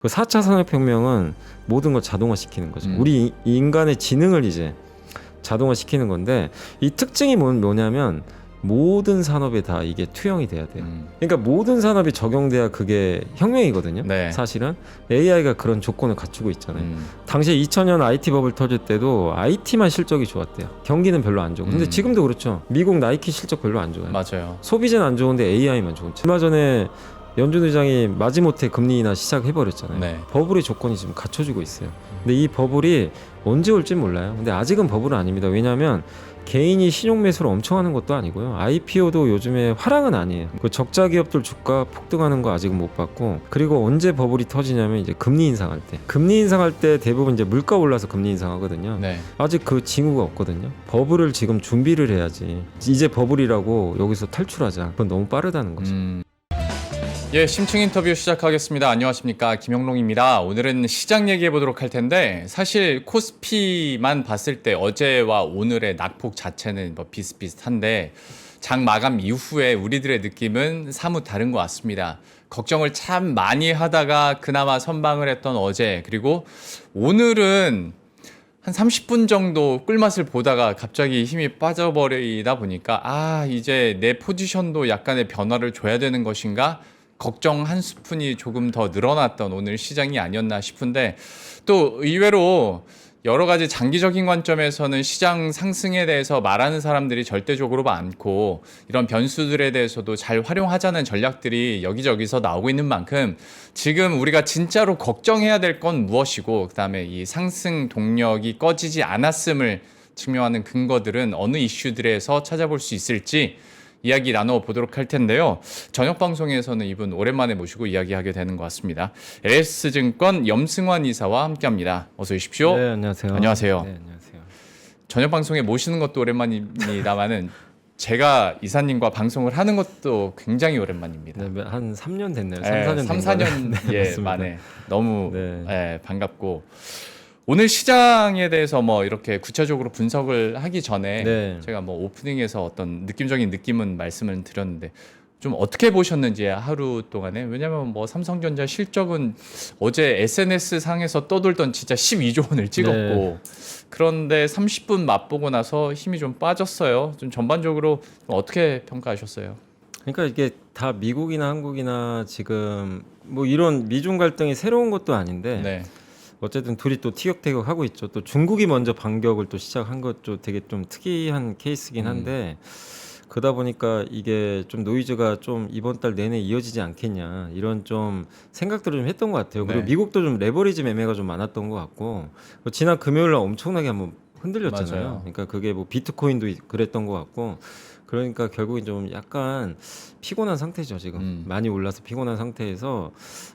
그 4차 산업혁명은 모든 걸 자동화시키는 거죠. 우리 인간의 지능을 이제 자동화시키는 건데, 이 특징이 뭐냐면 모든 산업에 다 이게 투영이 돼야 돼요. 그러니까 모든 산업이 적용돼야 그게 혁명이거든요. 네. 사실은 AI가 그런 조건을 갖추고 있잖아요. 당시에 2000년 IT 버블 터질 때도 IT만 실적이 좋았대요. 경기는 별로 안 좋고. 근데 지금도 그렇죠. 미국 나이키 실적 별로 안 좋아요. 맞아요. 소비재는 안 좋은데 AI만 좋은. 얼마 전에 연준 의장이 마지못해 금리 인하 시작해버렸잖아요. 네. 버블의 조건이 지금 갖춰지고 있어요. 근데 이 버블이 언제 올지 몰라요. 근데 아직은 버블은 아닙니다. 왜냐하면 개인이 신용 매수를 엄청 하는 것도 아니고요. IPO도 요즘에 화랑은 아니에요. 그 적자 기업들 주가 폭등하는 거 아직은 못 봤고, 그리고 언제 버블이 터지냐면 이제 금리 인상할 때. 금리 인상할 때 대부분 이제 물가 올라서 금리 인상하거든요. 네. 아직 그 징후가 없거든요. 버블을 지금 준비를 해야지. 이제 버블이라고 여기서 탈출하자. 그건 너무 빠르다는 거죠. 예, 심층 인터뷰 시작하겠습니다. 안녕하십니까, 김영롱입니다. 오늘은 시장 얘기해 보도록 할 텐데, 사실 코스피만 봤을 때 어제와 오늘의 낙폭 자체는 뭐 비슷비슷한데, 장 마감 이후에 우리들의 느낌은 사뭇 다른 것 같습니다. 걱정을 참 많이 하다가 그나마 선방을 했던 어제, 그리고 오늘은 한 30분 정도 꿀맛을 보다가 갑자기 힘이 빠져버리다 보니까 이제 내 포지션도 약간의 변화를 줘야 되는 것인가? 걱정 한 스푼이 조금 더 늘어났던 오늘 시장이 아니었나 싶은데, 또 의외로 여러 가지 장기적인 관점에서는 시장 상승에 대해서 말하는 사람들이 절대적으로 많고, 이런 변수들에 대해서도 잘 활용하자는 전략들이 여기저기서 나오고 있는 만큼 지금 우리가 진짜로 걱정해야 될 건 무엇이고, 그다음에 이 상승 동력이 꺼지지 않았음을 증명하는 근거들은 어느 이슈들에서 찾아볼 수 있을지 이야기 나눠보도록 할 텐데요. 저녁 방송에서는 이분 오랜만에 모시고 이야기하게 되는 것 같습니다. LS증권 염승환 이사와 함께합니다. 어서 오십시오. 네, 안녕하세요. 안녕하세요. 네, 안녕하세요. 저녁 방송에 모시는 것도 오랜만입니다만은 제가 이사님과 방송을 하는 것도 굉장히 오랜만입니다. 네, 한 3년 됐네요. 3, 4년 네, 만에 너무 네. 반갑고, 오늘 시장에 대해서 뭐 이렇게 구체적으로 분석을 하기 전에 네. 제가 뭐 오프닝에서 어떤 느낌적인 느낌은 말씀을 드렸는데, 좀 어떻게 보셨는지 하루 동안에. 왜냐면 뭐 삼성전자 실적은 어제 SNS 상에서 떠돌던 진짜 12조 원을 찍었고, 네. 그런데 30분 맛보고 나서 힘이 좀 빠졌어요. 좀 전반적으로 좀 어떻게 평가하셨어요? 그러니까 이게 다 미국이나 한국이나 지금 뭐 이런 미중 갈등이 새로운 것도 아닌데, 네. 어쨌든 둘이 또 티격태격 하고 있죠. 또 중국이 먼저 반격을 또 시작한 것도 되게 좀 특이한 케이스긴 한데, 그러다 보니까 이게 좀 노이즈가 좀 이번 달 내내 이어지지 않겠냐, 이런 좀 생각들을 좀 했던 것 같아요. 그리고 네. 미국도 좀 레버리지 매매가 좀 많았던 것 같고, 지난 금요일 날 엄청나게 한번 흔들렸잖아요. 맞아요. 그러니까 그게 뭐 비트코인도 그랬던 것 같고, 그러니까 결국엔 좀 약간 피곤한 상태죠. 지금 많이 올라서 피곤한 상태에서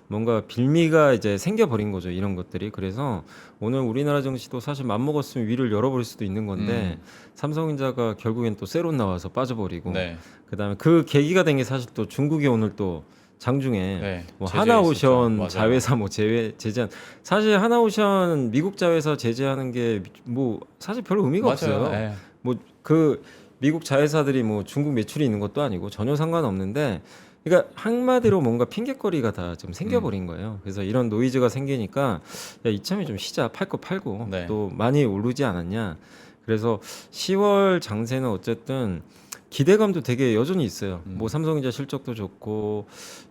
뭔가 빌미가 이제 생겨버린 거죠, 이런 것들이. 그래서 오늘 우리나라 증시도 사실 맘먹었으면 위를 열어버릴 수도 있는 건데, 삼성전자가 결국엔 또 세론 나와서 빠져버리고, 네. 그다음에 그 계기가 된 게 사실 또 중국이 오늘 또 장중에 네, 뭐 제재 있었죠. 하나오션 맞아요. 자회사 뭐 제재한, 사실 하나오션 미국 자회사 제재하는 게 뭐 사실 별로 의미가 없어요. 네. 뭐 그 미국 자회사들이 뭐 중국 매출이 있는 것도 아니고 전혀 상관없는데, 그러니까 한마디로 뭔가 핑계거리가 다 좀 생겨버린 거예요. 그래서 이런 노이즈가 생기니까 야, 이참에 좀 쉬자, 팔 거 팔고. 네. 또 많이 오르지 않았냐. 그래서 10월 장세는 어쨌든 기대감도 되게 여전히 있어요. 뭐 삼성전자 실적도 좋고,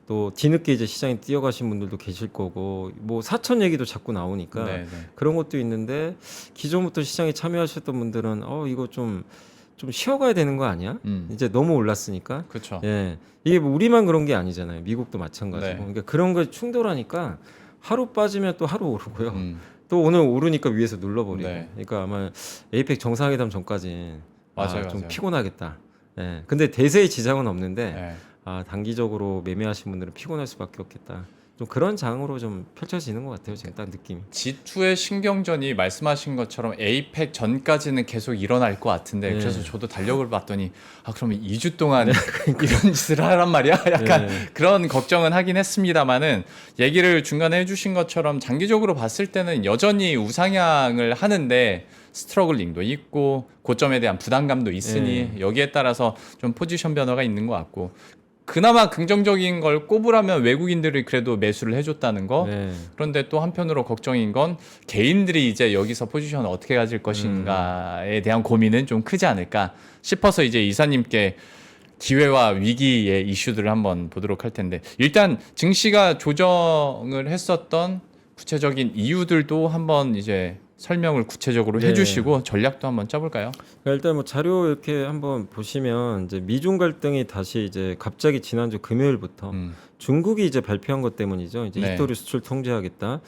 또 뒤늦게 이제 시장에 뛰어가신 분들도 계실 거고, 뭐 사천 얘기도 자꾸 나오니까 네. 그런 것도 있는데, 기존부터 시장에 참여하셨던 분들은 이거 좀 쉬어가야 되는 거 아니야? 이제 너무 올랐으니까. 그렇죠. 예, 이게 뭐 우리만 그런 게 아니잖아요. 미국도 마찬가지고. 네. 그러니까 그런 거 충돌하니까 하루 빠지면 또 하루 오르고요. 또 오늘 오르니까 위에서 눌러버리고. 네. 그러니까 아마 에이펙 정상회담 전까지 맞아요, 좀 맞아요. 피곤하겠다. 예. 근데 대세의 지장은 없는데, 네. 단기적으로 매매하신 분들은 피곤할 수밖에 없겠다. 좀 그런 장으로 좀 펼쳐지는 것 같아요. 지금 딱 느낌이. G2의 신경전이 말씀하신 것처럼 에이펙 전까지는 계속 일어날 것 같은데, 네. 그래서 저도 달력을 봤더니 그러면 2주 동안 이런 짓을 하란 말이야? 약간 네. 그런 걱정은 하긴 했습니다만은, 얘기를 중간에 해주신 것처럼 장기적으로 봤을 때는 여전히 우상향을 하는데 스트러글링도 있고 고점에 대한 부담감도 있으니 네. 여기에 따라서 좀 포지션 변화가 있는 것 같고, 그나마 긍정적인 걸 꼽으라면 외국인들이 그래도 매수를 해줬다는 거. 네. 그런데 또 한편으로 걱정인 건 개인들이 이제 여기서 포지션을 어떻게 가질 것인가에 대한 고민은 좀 크지 않을까 싶어서 이제 이사님께 기회와 위기의 이슈들을 한번 보도록 할 텐데, 일단 증시가 조정을 했었던 구체적인 이유들도 한번 이제 설명을 구체적으로 네. 해주시고 전략도 한번 짜볼까요? 그러니까 일단 뭐 자료 이렇게 한번 보시면 이제 미중 갈등이 다시 이제 갑자기 지난주 금요일부터 중국이 이제 발표한 것 때문이죠. 이제 네. 히토류 수출 통제하겠다.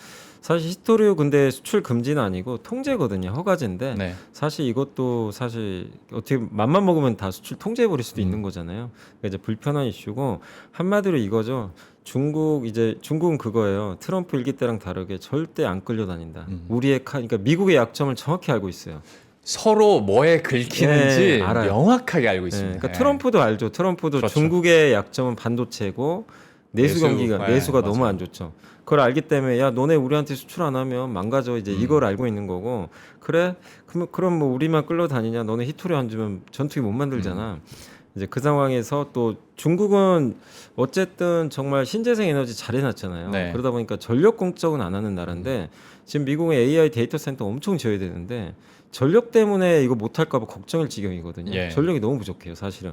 사실 히토류 근데 수출 금지는 아니고 통제거든요. 허가제인데 네. 사실 이것도 사실 어떻게 맘만 먹으면 다 수출 통제해 버릴 수도 있는 거잖아요. 그러니까 이제 불편한 이슈고 한마디로 이거죠. 중국은 그거예요. 트럼프 일기 때랑 다르게 절대 안 끌려다닌다. 그러니까 미국의 약점을 정확히 알고 있어요. 서로 뭐에 긁히는지 네, 알아요. 명확하게 알고 네, 있습니다. 그러니까 네. 트럼프도 알죠. 트럼프도 그렇죠. 중국의 약점은 반도체고 네, 내수가 맞아요. 너무 안 좋죠. 그걸 알기 때문에 야 너네 우리한테 수출 안 하면 망가져 이제 이걸 알고 있는 거고 그래 그럼 뭐 우리만 끌려다니냐 너네 히토리 안 주면 전투기 못 만들잖아. 이제 그 상황에서 또 중국은 어쨌든 정말 신재생 에너지 잘 해놨잖아요. 네. 그러다 보니까 전력 공적은 안 하는 나라인데 지금 미국의 AI 데이터 센터 엄청 지어야 되는데 전력 때문에 이거 못할까 봐 걱정일 지경이거든요. 예. 전력이 너무 부족해요, 사실은.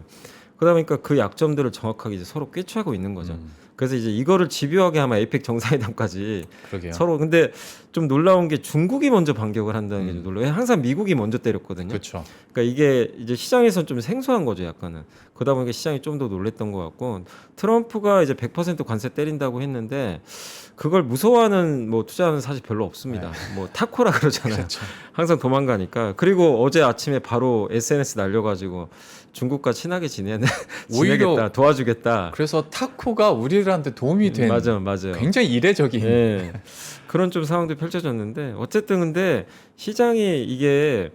그러다 보니까 그 약점들을 정확하게 이제 서로 꿰취하고 있는 거죠. 그래서 이제 이거를 집요하게 아마 에이펙 정상회담까지 그러게요. 서로 근데 좀 놀라운 게 중국이 먼저 반격을 한다는 게 좀 놀라워요. 항상 미국이 먼저 때렸거든요. 그렇죠. 그러니까 이게 이제 시장에서는 좀 생소한 거죠, 약간은. 그러다 보니까 시장이 좀 더 놀랬던 것 같고 트럼프가 이제 100% 관세 때린다고 했는데 그걸 무서워하는 뭐 투자는 사실 별로 없습니다. 뭐 타코라 그러잖아요. 그렇죠. 항상 도망가니까. 그리고 어제 아침에 바로 SNS 날려가지고 중국과 친하게 오히려 지내겠다, 도와주겠다. 그래서 타코가 우리들한테 도움이 된 맞아요. 굉장히 이례적인 예. 그런 좀 상황도 펼쳐졌는데 어쨌든 근데 시장이 이게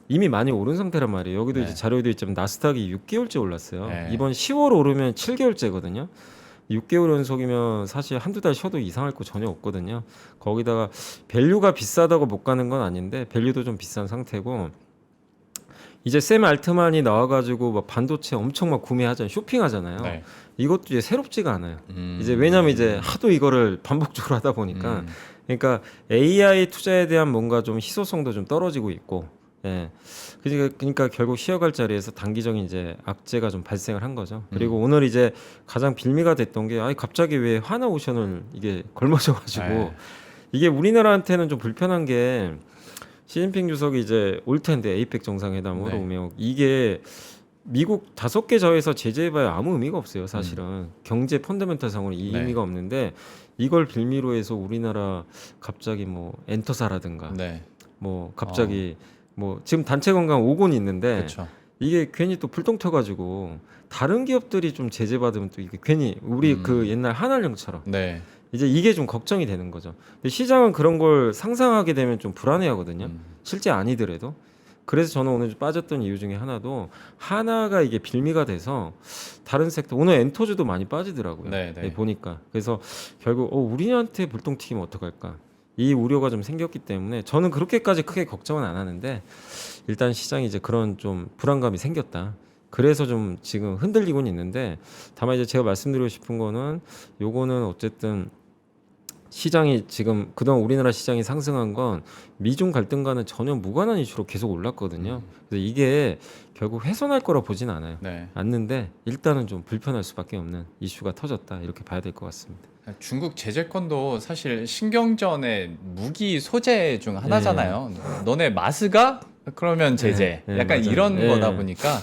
이미 많이 오른 상태란 말이에요. 여기도 네. 이제 자료에도 있지만 나스닥이 6개월째 올랐어요. 네. 이번 10월 오르면 7개월째거든요. 6개월 연속이면 사실 한두 달 쉬어도 이상할 거 전혀 없거든요. 거기다가 밸류가 비싸다고 못 가는 건 아닌데 밸류도 좀 비싼 상태고 이제 샘 알트만이 나와가지고 막 반도체 엄청 막 구매하잖아요. 쇼핑하잖아요. 네. 이것도 이제 새롭지가 않아요. 이제 왜냐면 이제 하도 이거를 반복적으로 하다 보니까 그러니까 AI 투자에 대한 뭔가 좀 희소성도 좀 떨어지고 있고 예. 그러니까 결국 쉬어갈 자리에서 단기적인 이제 악재가 좀 발생을 한 거죠. 그리고 오늘 이제 가장 빌미가 됐던 게 갑자기 왜 하나오션을 이게 걸머져가지고 네. 이게 우리나라한테는 좀 불편한 게 시진핑 주석이 이제 올 텐데 에이펙 정상회담으로 네. 오면 이게 미국 5개 저에서 제재해봐야 아무 의미가 없어요. 사실은 경제 펀더멘털상으로 이 네. 의미가 없는데 이걸 빌미로 해서 우리나라 갑자기 뭐 엔터사라든가 네. 뭐 갑자기 뭐 지금 단체 건강 5권이 있는데 그렇죠. 이게 괜히 또 불똥 튀어가지고 다른 기업들이 좀 제재받으면 또 이게 괜히 우리 그 옛날 한알령처럼 네. 이제 이게 좀 걱정이 되는 거죠. 근데 시장은 그런 걸 상상하게 되면 좀 불안해하거든요. 실제 아니더라도. 그래서 저는 오늘 좀 빠졌던 이유 중에 하나도 하나가 이게 빌미가 돼서 다른 섹터 오늘 엔터주도 많이 빠지더라고요. 네, 네. 보니까 그래서 결국 우리한테 불똥 튀기면 어떡할까? 이 우려가 좀 생겼기 때문에 저는 그렇게까지 크게 걱정은 안 하는데 일단 시장이 이제 그런 좀 불안감이 생겼다. 그래서 좀 지금 흔들리고는 있는데 다만 이제 제가 말씀드리고 싶은 거는 요거는 어쨌든 시장이 지금 그동안 우리나라 시장이 상승한 건 미중 갈등과는 전혀 무관한 이슈로 계속 올랐거든요. 그래서 이게 결국 훼손할 거라 보진 않아요. 네. 않는데 일단은 좀 불편할 수밖에 없는 이슈가 터졌다 이렇게 봐야 될 것 같습니다. 중국 제재권도 사실 신경전의 무기 소재 중 하나잖아요. 너네 마스가 그러면 제재. 네, 약간 맞아요. 이런 네. 거다 보니까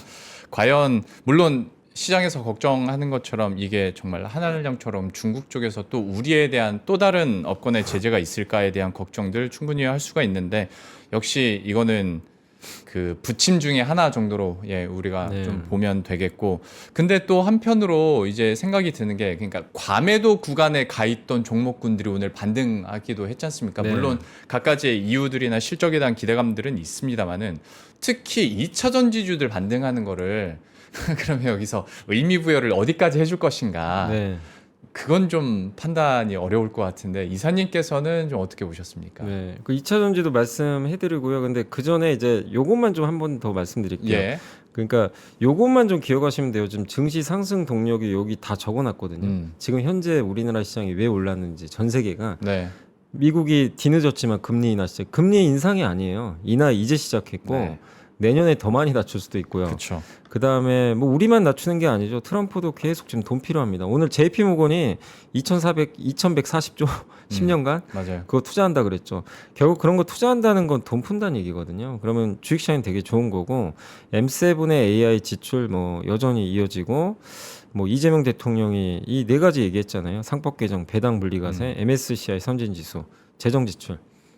과연 물론 시장에서 걱정하는 것처럼 이게 정말 한알령처럼 중국 쪽에서 또 우리에 대한 또 다른 업권의 제재가 있을까에 대한 걱정들 충분히 할 수가 있는데 역시 이거는 그 부침 중에 하나 정도로 우리가 네. 좀 보면 되겠고 근데 또 한편으로 이제 생각이 드는 게 그러니까 과매도 구간에 가 있던 종목군들이 오늘 반등하기도 했지 않습니까? 네. 물론 각가지의 이유들이나 실적에 대한 기대감들은 있습니다만은 특히 2차 전지주들 반등하는 거를 그러면 여기서 의미 부여를 어디까지 해줄 것인가? 네. 그건 좀 판단이 어려울 것 같은데 이사님께서는 좀 어떻게 보셨습니까? 네, 그 2차 전지도 말씀해드리고요. 근데 그 전에 이제 요것만 좀 한 번 더 말씀드릴게요. 예. 그러니까 요것만 좀 기억하시면 돼요. 지금 증시 상승 동력이 여기 다 적어놨거든요. 지금 현재 우리나라 시장이 왜 올랐는지 전 세계가 네. 미국이 뒤늦었지만 금리 인하 시작. 금리 인상이 아니에요. 인하 이제 시작했고 네. 내년에 더 많이 낮출 수도 있고요. 그렇죠. 그 다음에 뭐 우리만 낮추는 게 아니죠. 트럼프도 계속 지금 돈 필요합니다. 오늘 JP 모건이 2,140조 10년간 맞아요. 그거 투자한다 그랬죠. 결국 그런 거 투자한다는 건 돈 푼다는 얘기거든요. 그러면 주식시장이 되게 좋은 거고 M7의 AI 지출 뭐 여전히 이어지고 뭐 이재명 대통령이 이 네 가지 얘기했잖아요. 상법 개정, 배당 분리과세, MSCI 선진지수, 재정 지출.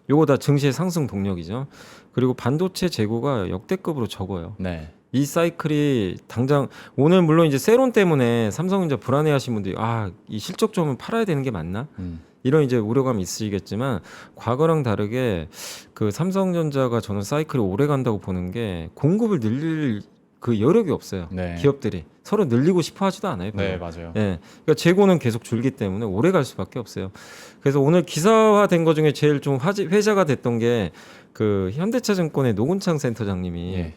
요거 다 증시의 상승 동력이죠. 그리고 반도체 재고가 역대급으로 적어요. 네. 이 사이클이 당장 오늘 물론 이제 세론 때문에 삼성전자 불안해하신 분들이 이 실적 좋으면 팔아야 되는 게 맞나? 이런 이제 우려감이 있으시겠지만 과거랑 다르게 그 삼성전자가 저는 사이클이 오래 간다고 보는 게 공급을 늘릴 그 여력이 없어요. 네. 기업들이 서로 늘리고 싶어 하지도 않아요. 별로. 네, 맞아요. 예. 그러니까 재고는 계속 줄기 때문에 오래 갈 수밖에 없어요. 그래서 오늘 기사화된 것 중에 제일 좀 회자가 됐던 게 그 현대차증권의 노근창 센터장님이 예.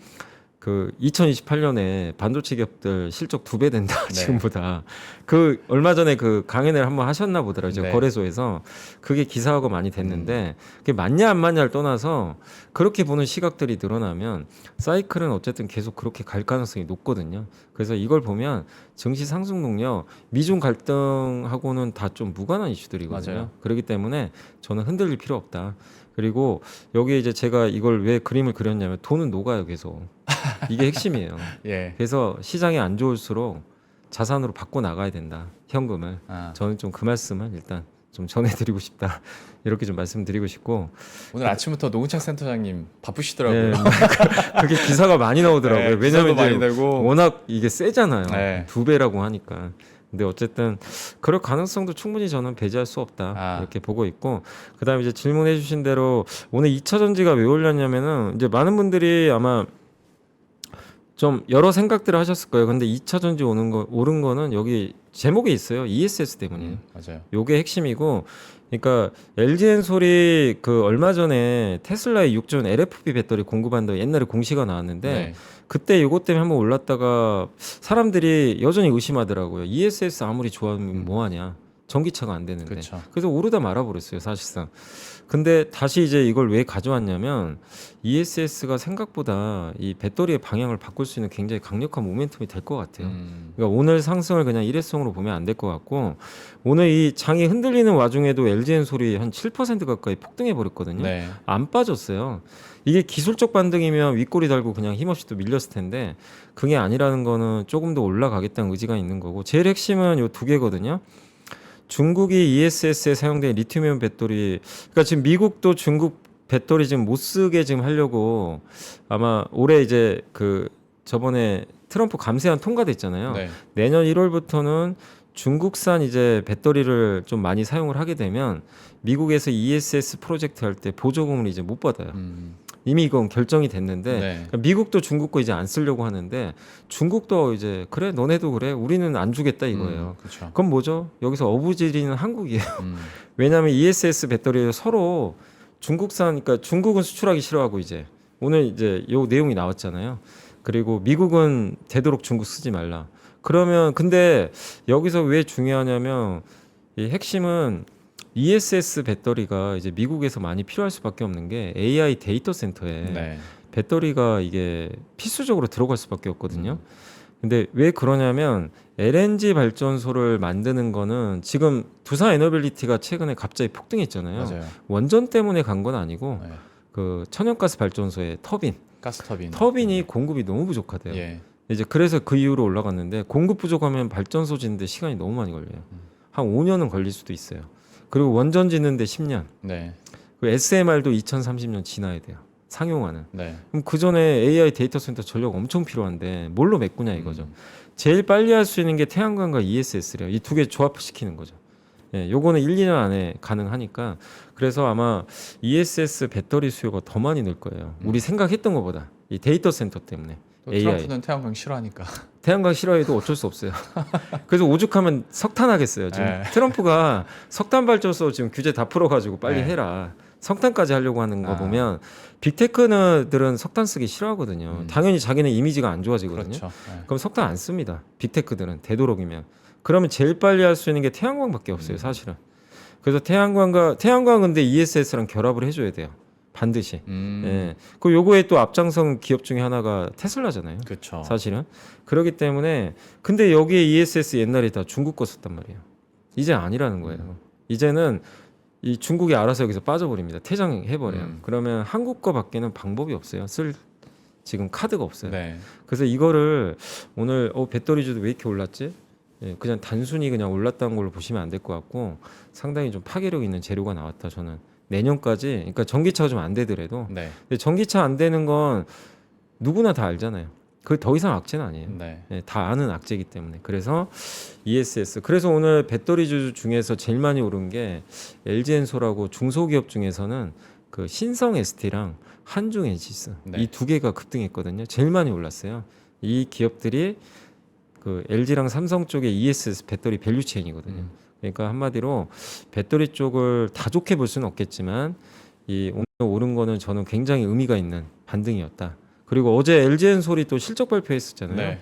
그 2028년에 반도체 기업들 실적 2배 된다 네. 지금보다. 그 얼마 전에 그 강연을 한번 하셨나 보더라고요. 네. 거래소에서. 그게 기사화가 많이 됐는데 그게 맞냐 안 맞냐를 떠나서 그렇게 보는 시각들이 늘어나면 사이클은 어쨌든 계속 그렇게 갈 가능성이 높거든요. 그래서 이걸 보면 증시 상승 동력 미중 갈등하고는 다 좀 무관한 이슈들이거든요. 맞아요. 그렇기 때문에 저는 흔들릴 필요 없다. 그리고 여기 이제 제가 이걸 왜 그림을 그렸냐면 돈은 녹아요 계속. 이게 핵심이에요. 예. 그래서 시장이 안 좋을수록 자산으로 바꿔 나가야 된다. 현금을. 아. 저는 좀 그 말씀을 일단 좀 전해드리고 싶다. 이렇게 좀 말씀드리고 싶고. 오늘 아침부터 노은창 센터장님 바쁘시더라고요. 네, 그게 기사가 많이 나오더라고요. 네, 왜냐면 기사도 많이 이제 되고. 워낙 이게 세잖아요. 네. 2배라고 하니까. 근데 어쨌든 그럴 가능성도 충분히 저는 배제할 수 없다 이렇게 보고 있고, 그다음에 이제 질문해주신 대로 오늘 2차 전지가 왜 올랐냐면은 이제 많은 분들이 아마 좀 여러 생각들을 하셨을 거예요. 근데 2차 전지 오른 거는 여기 제목에 있어요. ESS 때문이에요. 맞아요. 요게 핵심이고, 그러니까 LG엔솔이 그 얼마 전에 테슬라의 6전 LFP 배터리 공급한다고 옛날에 공시가 나왔는데 네. 그때 이것 때문에 한번 올랐다가 사람들이 여전히 의심하더라고요. ESS 아무리 좋아하면 뭐하냐. 전기차가 안 되는데. 그쵸. 그래서 오르다 말아버렸어요, 사실상. 근데 다시 이제 이걸 왜 가져왔냐면 ESS가 생각보다 이 배터리의 방향을 바꿀 수 있는 굉장히 강력한 모멘텀이 될 것 같아요. 그러니까 오늘 상승을 그냥 일회성으로 보면 안 될 것 같고, 오늘 이 장이 흔들리는 와중에도 LG엔솔이 한 7% 가까이 폭등해 버렸거든요. 네. 안 빠졌어요. 이게 기술적 반등이면 윗꼬리 달고 그냥 힘없이 또 밀렸을 텐데 그게 아니라는 거는 조금 더 올라가겠다는 의지가 있는 거고, 제일 핵심은 요 두 개거든요. 중국이 ESS에 사용된 리튬이온 배터리, 그러니까 지금 미국도 중국 배터리 지금 못 쓰게 지금 하려고 아마 올해 이제 그 저번에 트럼프 감세안 통과됐잖아요. 네. 내년 1월부터는 중국산 이제 배터리를 좀 많이 사용을 하게 되면 미국에서 ESS 프로젝트 할 때 보조금을 이제 못 받아요. 이미 이건 결정이 됐는데 네. 그러니까 미국도 중국 거 이제 안 쓰려고 하는데 중국도 이제 그래 너네도 그래 우리는 안 주겠다 이거예요. 그렇죠. 그럼 뭐죠? 여기서 어부지리는 한국이에요. 왜냐하면 ESS 배터리를 서로 중국산, 그러니까 중국은 수출하기 싫어하고 이제 오늘 이제 요 내용이 나왔잖아요. 그리고 미국은 되도록 중국 쓰지 말라. 그러면 근데 여기서 왜 중요하냐면 이 핵심은 ESS 배터리가 이제 미국에서 많이 필요할 수밖에 없는 게 AI 데이터 센터에 네. 배터리가 이게 필수적으로 들어갈 수밖에 없거든요. 근데 왜 그러냐면 LNG 발전소를 만드는 거는 지금 두산 에너빌리티가 최근에 갑자기 폭등했잖아요. 맞아요. 원전 때문에 간 건 아니고 네. 그 천연가스 발전소의 가스 터빈. 터빈이 공급이 너무 부족하대요. 예. 이제 그래서 그 이후로 올라갔는데 공급 부족하면 발전소 짓는데 시간이 너무 많이 걸려요. 한 5년은 걸릴 수도 있어요. 그리고 원전 짓는데 10년. 네. 그 SMR도 2030년 지나야 돼요. 상용화는. 네. 그럼 그 전에 AI 데이터 센터 전력 엄청 필요한데 뭘로 메꾸냐 이거죠. 제일 빨리 할 수 있는 게 태양광과 ESS래요. 이 두 개 조합시키는 거죠. 예, 요거는 1, 2년 안에 가능하니까. 그래서 아마 ESS 배터리 수요가 더 많이 늘 거예요. 우리 생각했던 것보다 이 데이터 센터 때문에. 또 AI. 트럼프는 태양광 싫어하니까. 태양광 싫어해도 어쩔 수 없어요. 그래서 오죽하면 석탄 하겠어요. 지금 네. 트럼프가 석탄 발전소 지금 규제 다 풀어가지고 빨리 네. 해라. 석탄까지 하려고 하는 거 아. 보면 빅테크들은 석탄 쓰기 싫어하거든요. 당연히 자기네 이미지가 안 좋아지거든요. 그렇죠. 네. 그럼 석탄 안 씁니다. 빅테크들은 되도록이면. 그러면 제일 빨리 할 수 있는 게 태양광밖에 없어요, 사실은. 그래서 태양광 근데 ESS랑 결합을 해줘야 돼요. 반드시. 예. 그 요거에 또 앞장선 기업 중에 하나가 테슬라잖아요. 그렇죠. 사실은. 그렇기 때문에 근데 여기에 ESS 옛날에 다 중국 거 썼단 말이에요. 이제 아니라는 거예요. 이제는 이 중국이 알아서 여기서 빠져버립니다. 퇴장해버려요. 그러면 한국 거 밖에는 방법이 없어요. 쓸 지금 카드가 없어요. 네. 그래서 이거를 오늘 배터리주도 왜 이렇게 올랐지? 예, 그냥 단순히 그냥 올랐다는 걸로 보시면 안 될 것 같고 상당히 좀 파괴력 있는 재료가 나왔다. 저는 내년까지 그러니까 전기차가 좀 안 되더라도 네. 근데 전기차 안 되는 건 누구나 다 알잖아요. 그게 더 이상 악재는 아니에요. 네. 예, 다 아는 악재이기 때문에. 그래서 ESS. 그래서 오늘 배터리주 중에서 제일 많이 오른 게 LG엔솔하고 중소기업 중에서는 그 신성 ST랑 한중 에지스 네. 이 두 개가 급등했거든요. 제일 많이 올랐어요. 이 기업들이 그 LG랑 삼성 쪽의 ESS 배터리 밸류 체인이거든요. 그러니까 한마디로 배터리 쪽을 다 좋게 볼 수는 없겠지만 이 오늘 오른 거는 저는 굉장히 의미가 있는 반등이었다. 그리고 어제 LG엔솔이 또 실적 발표했었잖아요. 네.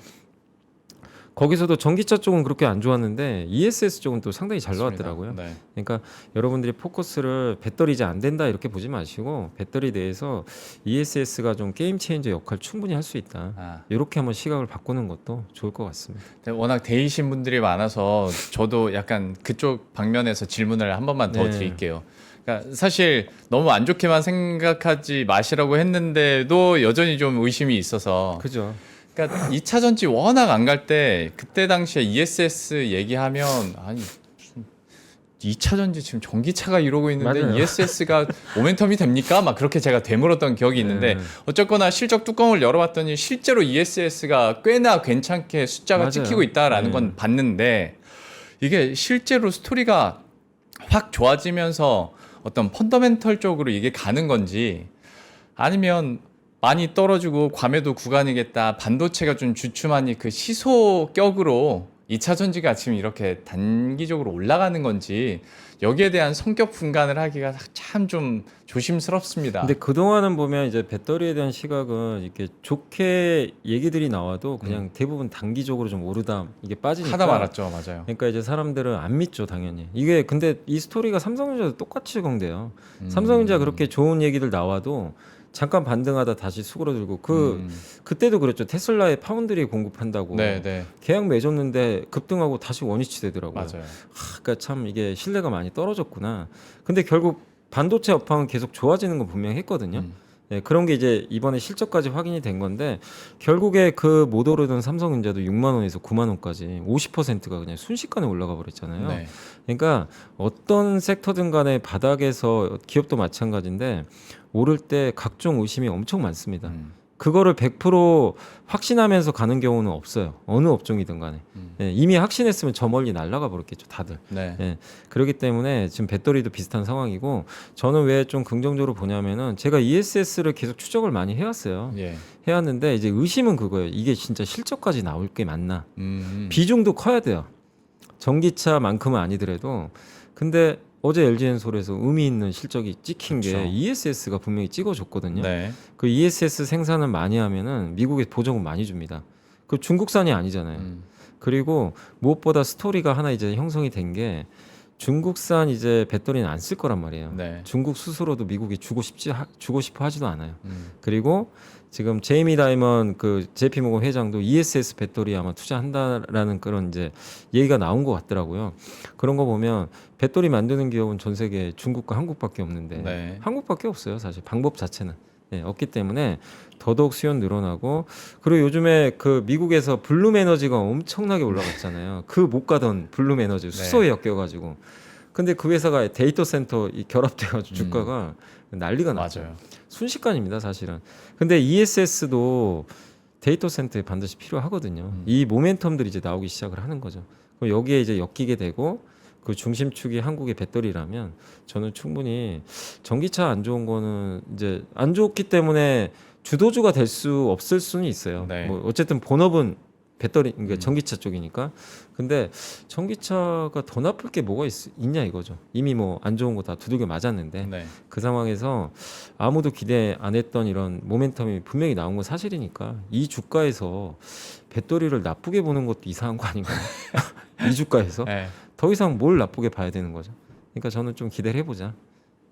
거기서도 전기차 쪽은 그렇게 안 좋았는데 ESS 쪽은 또 상당히 잘 맞습니다. 나왔더라고요. 네. 그러니까 여러분들이 포커스를 배터리 이제 안 된다 이렇게 보지 마시고 배터리 내에서 ESS가 좀 게임 체인저 역할 충분히 할 수 있다. 아. 이렇게 한번 시각을 바꾸는 것도 좋을 것 같습니다. 근데 워낙 대이신 분들이 많아서 저도 약간 그쪽 방면에서 질문을 한 번만 더 네. 드릴게요. 그러니까 사실 너무 안 좋게만 생각하지 마시라고 했는데도 여전히 좀 의심이 있어서 그죠? 그러니까 2차 전지 워낙 안 갈 때 그때 당시에 ESS 얘기하면 아니 무슨 2차 전지 지금 전기차가 이러고 있는데 맞아요. ESS가 모멘텀이 됩니까? 막 그렇게 제가 되물었던 기억이 있는데 네. 어쨌거나 실적 뚜껑을 열어봤더니 실제로 ESS가 꽤나 괜찮게 숫자가 맞아요. 찍히고 있다라는 네. 건 봤는데 이게 실제로 스토리가 확 좋아지면서 어떤 펀더멘털 쪽으로 이게 가는 건지 아니면 많이 떨어지고 과매도 구간이겠다. 반도체가 좀 주춤하니 그 시소격으로 2차 전지가 지금 이렇게 단기적으로 올라가는 건지 여기에 대한 성격 분간을 하기가 참 좀 조심스럽습니다. 근데 그동안은 보면 이제 배터리에 대한 시각은 이렇게 좋게 얘기들이 나와도 그냥 대부분 단기적으로 좀 오르다 이게 빠지니까 하다 말았죠, 맞아요. 그러니까 이제 사람들은 안 믿죠, 당연히. 이게 근데 이 스토리가 삼성전자도 똑같이 적용돼요. 삼성전자 그렇게 좋은 얘기들 나와도 잠깐 반등하다 다시 수그러들고 그때도 그랬죠. 테슬라에 파운드리 공급한다고 네, 네, 계약 맺었는데 급등하고 다시 원위치 되더라고요. 맞아요. 그러니까 참 이게 신뢰가 많이 떨어졌구나. 근데 결국 반도체 업황은 계속 좋아지는 건 분명히 했거든요. 네, 그런 게 이제 이번에 실적까지 확인이 된 건데 결국에 그 못 오르던 삼성전자도 6만 원에서 9만 원까지 50%가 그냥 순식간에 올라가 버렸잖아요. 네. 그러니까 어떤 섹터든 간에 바닥에서 기업도 마찬가지인데 오를 때 각종 의심이 엄청 많습니다. 그거를 100% 확신하면서 가는 경우는 없어요. 어느 업종이든 간에. 예, 이미 확신했으면 저 멀리 날아가 버렸겠죠, 다들. 네. 예, 그렇기 때문에 지금 배터리도 비슷한 상황이고 저는 왜 좀 긍정적으로 보냐면은 제가 ESS를 계속 추적을 많이 해왔어요. 예. 해왔는데 이제 의심은 그거예요. 이게 진짜 실적까지 나올 게 맞나? 음. 비중도 커야 돼요. 전기차만큼은 아니더라도. 근데 어제 LG엔솔에서 의미 있는 실적이 찍힌 그렇죠. 게 ESS가 분명히 찍어줬거든요. 네. 그 ESS 생산을 많이 하면은 미국에 보조금 많이 줍니다. 그 중국산이 아니잖아요. 그리고 무엇보다 스토리가 하나 이제 형성이 된 게 중국산 이제 배터리는 안 쓸 거란 말이에요. 네. 중국 스스로도 미국이 주고 싶어 하지도 않아요. 그리고 지금 제이미 다이먼 그 JP모건 회장도 ESS 배터리 아마 투자한다라는 그런 이제 얘기가 나온 것 같더라고요. 그런 거 보면 배터리 만드는 기업은 전 세계 중국과 한국밖에 없는데 네. 한국밖에 없어요. 사실 방법 자체는 없기 때문에 더더욱 수요 늘어나고 그리고 요즘에 그 미국에서 블룸 에너지가 엄청나게 올라갔잖아요. 그 못 가던 블룸 에너지 수소에 엮여가지고 근데 그 회사가 데이터 센터 결합돼가지고 주가가 난리가 났죠. 맞아요. 순식간입니다, 사실은. 근데 ESS도 데이터 센터에 반드시 필요하거든요. 이 모멘텀들이 이제 나오기 시작을 하는 거죠. 그럼 여기에 이제 엮이게 되고 그 중심축이 한국의 배터리라면 저는 충분히 전기차 안 좋은 거는 이제 안 좋기 때문에 주도주가 될 수 없을 수는 있어요. 네. 뭐 어쨌든 본업은 배터리, 그러니까 전기차 쪽이니까. 근데 전기차가 더 나쁠 게 뭐가 있냐 이거죠. 이미 뭐 안 좋은 거 다 두들겨 맞았는데 네. 그 상황에서 아무도 기대 안 했던 이런 모멘텀이 분명히 나온 건 사실이니까 이 주가에서 배터리를 나쁘게 보는 것도 이상한 거 아닌가요? 이 주가에서 네. 더 이상 뭘 나쁘게 봐야 되는 거죠. 그러니까 저는 좀 기대를 해보자.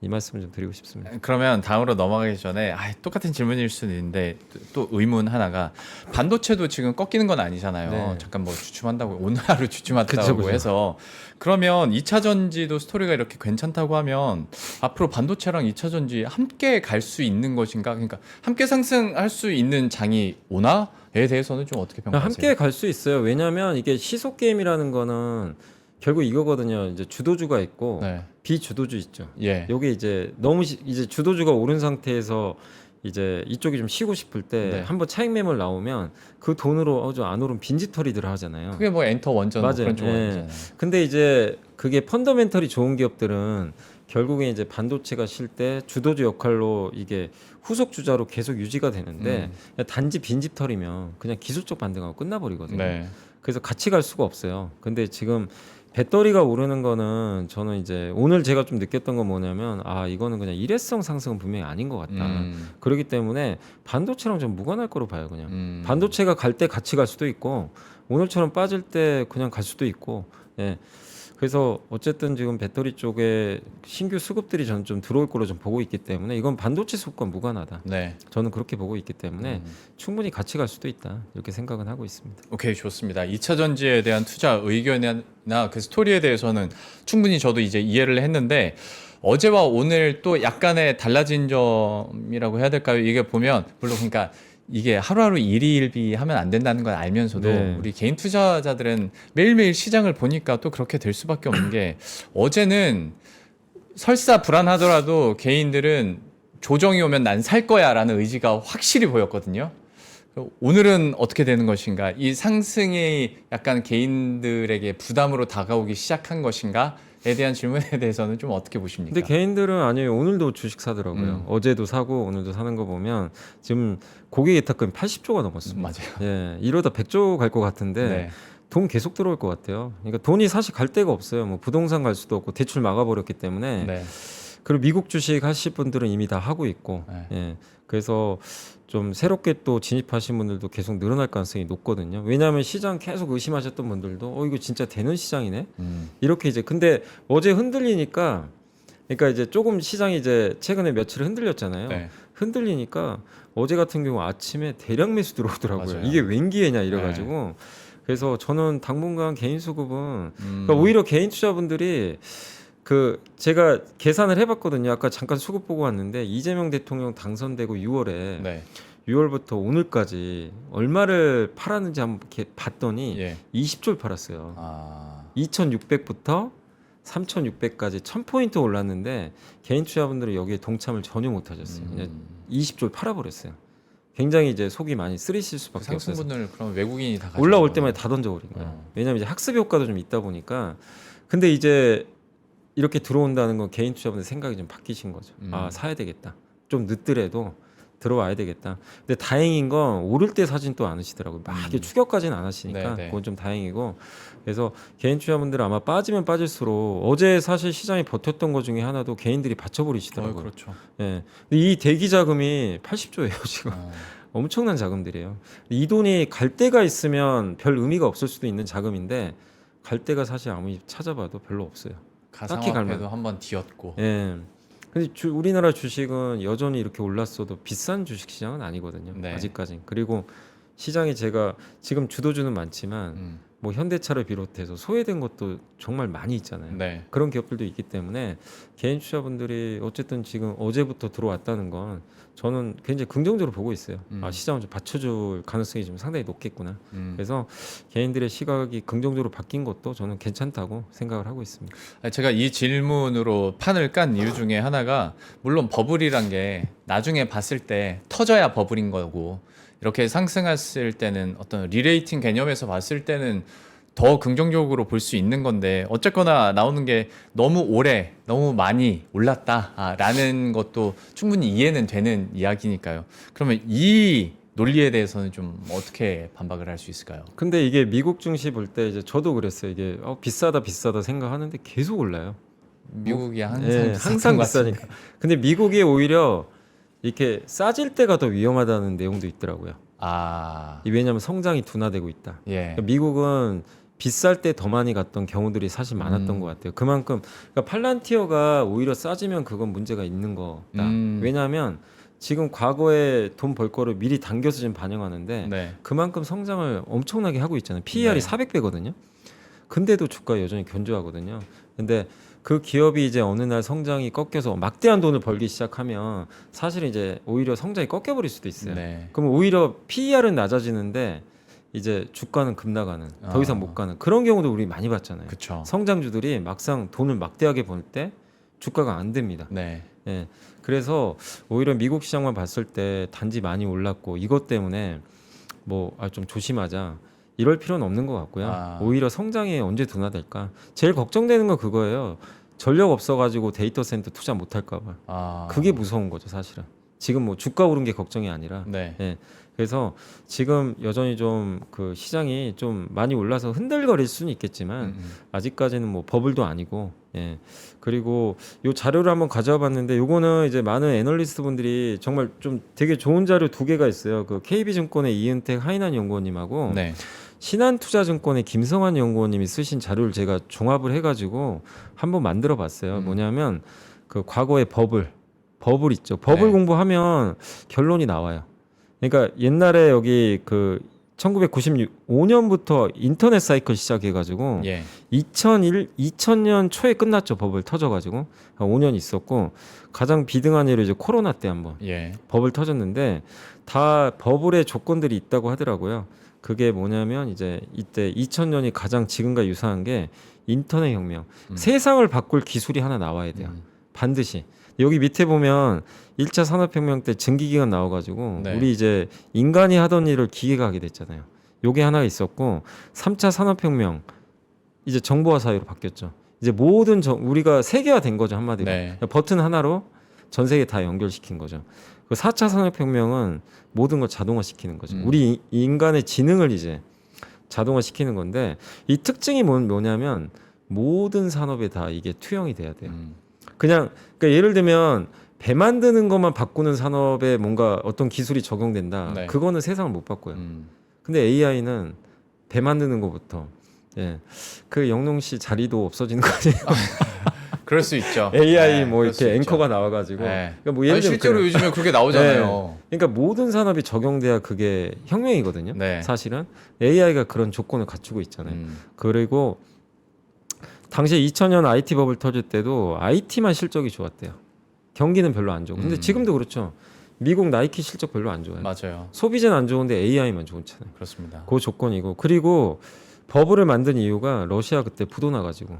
이 말씀을 좀 드리고 싶습니다. 그러면 다음으로 넘어가기 전에 똑같은 질문일 수는 있는데 또 의문 하나가 반도체도 지금 꺾이는 건 아니잖아요. 네. 잠깐 뭐 주춤한다고 오늘 하루 주춤한다고 그쵸, 그쵸. 해서 그러면 2차 전지도 스토리가 이렇게 괜찮다고 하면 앞으로 반도체랑 2차 전지 함께 갈 수 있는 것인가? 그러니까 함께 상승할 수 있는 장이 오나에 대해서는 좀 어떻게 평가하세요? 함께 갈 수 있어요. 왜냐하면 이게 시속 게임이라는 거는 결국 이거거든요. 이제 주도주가 있고 네. 비주도주 있죠. 예. 요게 이제 너무 이제 주도주가 오른 상태에서 이제 이쪽이 좀 쉬고 싶을 때 네. 한번 차익 매물 나오면 그 돈으로 좀 안 오른 빈집털이들 하잖아요. 그게 뭐 엔터 원전 뭐 맞아요. 그런 쪽 예. 아니잖아요. 근데 이제 그게 펀더멘털이 좋은 기업들은 결국에 이제 반도체가 쉴 때 주도주 역할로 이게 후속 주자로 계속 유지가 되는데 그냥 단지 빈집털이면 그냥 기술적 반등하고 끝나버리거든요. 네. 그래서 같이 갈 수가 없어요. 근데 지금 배터리가 오르는 거는 저는 이제 오늘 제가 좀 느꼈던 건 뭐냐면 이거는 그냥 일회성 상승은 분명히 아닌 것 같다. 그렇기 때문에 반도체랑 좀 무관할 거로 봐요. 그냥 반도체가 갈 때 같이 갈 수도 있고 오늘처럼 빠질 때 그냥 갈 수도 있고. 예. 그래서 어쨌든 지금 배터리 쪽에 신규 수급들이 저는 좀 들어올 거로 좀 보고 있기 때문에 이건 반도체 수급과 무관하다. 네. 저는 그렇게 보고 있기 때문에 충분히 같이 갈 수도 있다. 이렇게 생각은 하고 있습니다. 오케이, 좋습니다. 2차 전지에 대한 투자 의견이나 그 스토리에 대해서는 충분히 저도 이제 이해를 했는데 어제와 오늘 또 약간의 달라진 점이라고 해야 될까요? 이게 보면 물론 그러니까 이게 하루하루 일희일비 하면 안 된다는 걸 알면서도 네. 우리 개인 투자자들은 매일매일 시장을 보니까 또 그렇게 될 수밖에 없는 게 어제는 설사 불안하더라도 개인들은 조정이 오면 난 살 거야라는 의지가 확실히 보였거든요. 오늘은 어떻게 되는 것인가? 이 상승이 약간 개인들에게 부담으로 다가오기 시작한 것인가?에 대한 질문에 대해서는 좀 어떻게 보십니까? 근데 개인들은 아니에요. 오늘도 주식 사더라고요. 어제도 사고 오늘도 사는 거 보면 지금 고객 예탁금이 80조가 넘었습니다. 맞아요. 예, 이러다 100조 갈 것 같은데 네. 돈 계속 들어올 것 같아요. 그러니까 돈이 사실 갈 데가 없어요. 뭐 부동산 갈 수도 없고 대출 막아버렸기 때문에. 네. 그리고 미국 주식 하실 분들은 이미 다 하고 있고. 네. 예, 그래서 좀 새롭게 또 진입하신 분들도 계속 늘어날 가능성이 높거든요. 왜냐하면 시장 계속 의심하셨던 분들도 이거 진짜 되는 시장이네. 이렇게 이제 근데 어제 흔들리니까 그러니까 이제 조금 시장이 이제 최근에 며칠 흔들렸잖아요. 네. 흔들리니까 어제 같은 경우 아침에 대량 매수 들어오더라고요. 맞아요. 이게 웬기회냐 이래가지고 그래서 저는 당분간 개인 수급은 그러니까 오히려 개인 투자분들이 제가 계산을 해봤거든요. 아까 잠깐 수급 보고 왔는데 이재명 대통령 당선되고 6월에 네. 6월부터 오늘까지 얼마를 팔았는지 한번 이렇게 봤더니 예. 20조를 팔았어요. 아. 2,600부터 3,600까지 1,000포인트 올랐는데 개인 투자분들은 여기에 동참을 전혀 못하셨어요. 그냥 20조를 팔아버렸어요. 굉장히 이제 속이 많이 쓰리실 수밖에 없어서 상승분을 그럼 외국인이 다 올라올 가져가는 때마다 거예요? 다 던져버린 거예요. 어. 왜냐하면 이제 학습 효과도 좀 있다 보니까 근데 이제 이렇게 들어온다는 건 개인 투자분들 생각이 좀 바뀌신 거죠. 사야 되겠다. 좀 늦더라도 들어와야 되겠다. 근데 다행인 건 오를 때 사진 또 안 하시더라고요. 막 이렇게 추격까지는 안 하시니까 네. 그건 좀 다행이고 그래서 개인 투자분들은 아마 빠지면 빠질수록 어제 사실 시장이 버텼던 것 중에 하나도 개인들이 받쳐버리시더라고요. 그렇죠. 예. 근데 이 대기 자금이 80조예요 지금. 어. 엄청난 자금들이에요. 이 돈이 갈 데가 있으면 별 의미가 없을 수도 있는 자금인데 갈 데가 사실 아무리 찾아봐도 별로 없어요. 딱히 갈 가상화폐도 한번 뒤었고. 예. 근데 우리나라 주식은 여전히 이렇게 올랐어도 비싼 주식 시장은 아니거든요. 네. 아직까지. 그리고 시장이 제가 지금 주도주는 많지만 뭐 현대차를 비롯해서 소외된 것도 정말 많이 있잖아요. 네. 그런 기업들도 있기 때문에 개인 투자분들이 어쨌든 지금 어제부터 들어왔다는 건 저는 굉장히 긍정적으로 보고 있어요. 시장을 좀 받쳐줄 가능성이 좀 상당히 높겠구나. 그래서 개인들의 시각이 긍정적으로 바뀐 것도 저는 괜찮다고 생각을 하고 있습니다. 제가 이 질문으로 판을 깐 이유 중에 하나가 물론 버블이란 게 나중에 봤을 때 터져야 버블인 거고 이렇게 상승했을 때는 어떤 리레이팅 개념에서 봤을 때는 더 긍정적으로 볼 수 있는 건데 어쨌거나 나오는 게 너무 오래 너무 많이 올랐다라는 것도 충분히 이해는 되는 이야기니까요. 그러면 이 논리에 대해서는 좀 어떻게 반박을 할 수 있을까요? 근데 이게 미국 증시 볼 때 이제 저도 그랬어요. 이게 비싸다 비싸다 생각하는데 계속 올라요. 미국이 항상 예, 비쌌던 항상 것 같은데. 비싸니까. 근데 미국이 오히려 이렇게 싸질 때가 더 위험하다는 내용도 있더라고요. 아, 왜냐하면 성장이 둔화되고 있다. 예, 그러니까 미국은 비쌀 때 더 많이 갔던 경우들이 사실 많았던 것 같아요. 그만큼 그러니까 팔란티어가 오히려 싸지면 그건 문제가 있는 거다. 왜냐하면 지금 과거에 돈 벌 거를 미리 당겨서 지금 반영하는데 네, 그만큼 성장을 엄청나게 하고 있잖아요. PER이 네. 400배거든요. 근데도 주가 여전히 견조하거든요. 근데 그 기업이 이제 어느 날 성장이 꺾여서 막대한 돈을 벌기 시작하면 사실 이제 오히려 성장이 꺾여버릴 수도 있어요. 네. 그럼 오히려 PER은 낮아지는데 이제 주가는 급나가는, 더 이상 아. 못 가는 그런 경우도 우리 많이 봤잖아요. 그쵸. 성장주들이 막상 돈을 막대하게 벌 때 주가가 안 됩니다. 네, 예. 그래서 오히려 미국 시장만 봤을 때 단지 많이 올랐고 이것 때문에 좀 조심하자. 이럴 필요는 없는 것 같고요. 아. 오히려 성장이 언제 둔화될까? 제일 걱정되는 건 그거예요. 전력 없어가지고 데이터 센터 투자 못할까봐. 아, 그게 무서운 거죠, 사실은. 지금 주가 오른 게 걱정이 아니라. 네, 예. 그래서 지금 여전히 좀 그 시장이 좀 많이 올라서 흔들거릴 수는 있겠지만 아직까지는 버블도 아니고. 예. 그리고 요 자료를 한번 가져와 봤는데 요거는 이제 많은 애널리스트 분들이 정말 좀 되게 좋은 자료 두 개가 있어요. 그 KB증권의 이은택 하인한 연구원님하고 네, 신한투자증권의 김성환 연구원님이 쓰신 자료를 제가 종합을 해가지고 한번 만들어 봤어요. 뭐냐면 그 과거의 버블 있죠. 버블 네. 공부하면 결론이 나와요. 그러니까 옛날에 여기 그 1995년부터 인터넷 사이클 시작해가지고 예, 2000년 초에 끝났죠. 버블 터져가지고 5년 있었고 가장 비등한 예로 이제 코로나 때 한번 예, 버블 터졌는데 다 버블의 조건들이 있다고 하더라고요. 그게 뭐냐면 이제 이때 2000년이 가장 지금과 유사한 게 인터넷 혁명. 세상을 바꿀 기술이 하나 나와야 돼요. 반드시. 여기 밑에 보면 1차 산업혁명 때 증기기관 나와가지고 네. 우리 이제 인간이 하던 일을 기계가 하게 됐잖아요. 요게 하나 있었고 3차 산업혁명 이제 정보화 사회로 바뀌었죠. 이제 모든 우리가 세계화된 거죠, 한마디로. 네. 버튼 하나로 전 세계 다 연결시킨 거죠. 그 4차 산업혁명은 모든 걸 자동화시키는 거죠. 우리 인간의 지능을 이제 자동화시키는 건데 이 특징이 뭐냐면 모든 산업에 다 이게 투영이 돼야 돼요. 그러니까 예를 들면 배 만드는 것만 바꾸는 산업에 뭔가 어떤 기술이 적용된다. 네. 그거는 세상을 못 바꿔요. 근데 AI는 배 만드는 것부터 그 영농 씨 자리도 없어지는 거 아니에요? 그럴 수 있죠. AI 네, 그럴 수 이렇게 있죠. 앵커가 나와가지고 네. 그러니까 예를 아니, 들면 실제로 요즘에 그렇게 나오잖아요. 그러니까 모든 산업이 적용돼야 그게 혁명이거든요. 네. 사실은 AI가 그런 조건을 갖추고 있잖아요. 그리고 당시에 2000년 IT 버블 터질 때도 IT만 실적이 좋았대요. 경기는 별로 안 좋고. 근데 지금도 그렇죠. 미국 나이키 실적 별로 안 좋아요. 맞아요. 소비재는 안 좋은데 AI만 좋잖아요. 그렇습니다. 그 조건이고. 그리고 버블을 만든 이유가 러시아 그때 부도 나가지고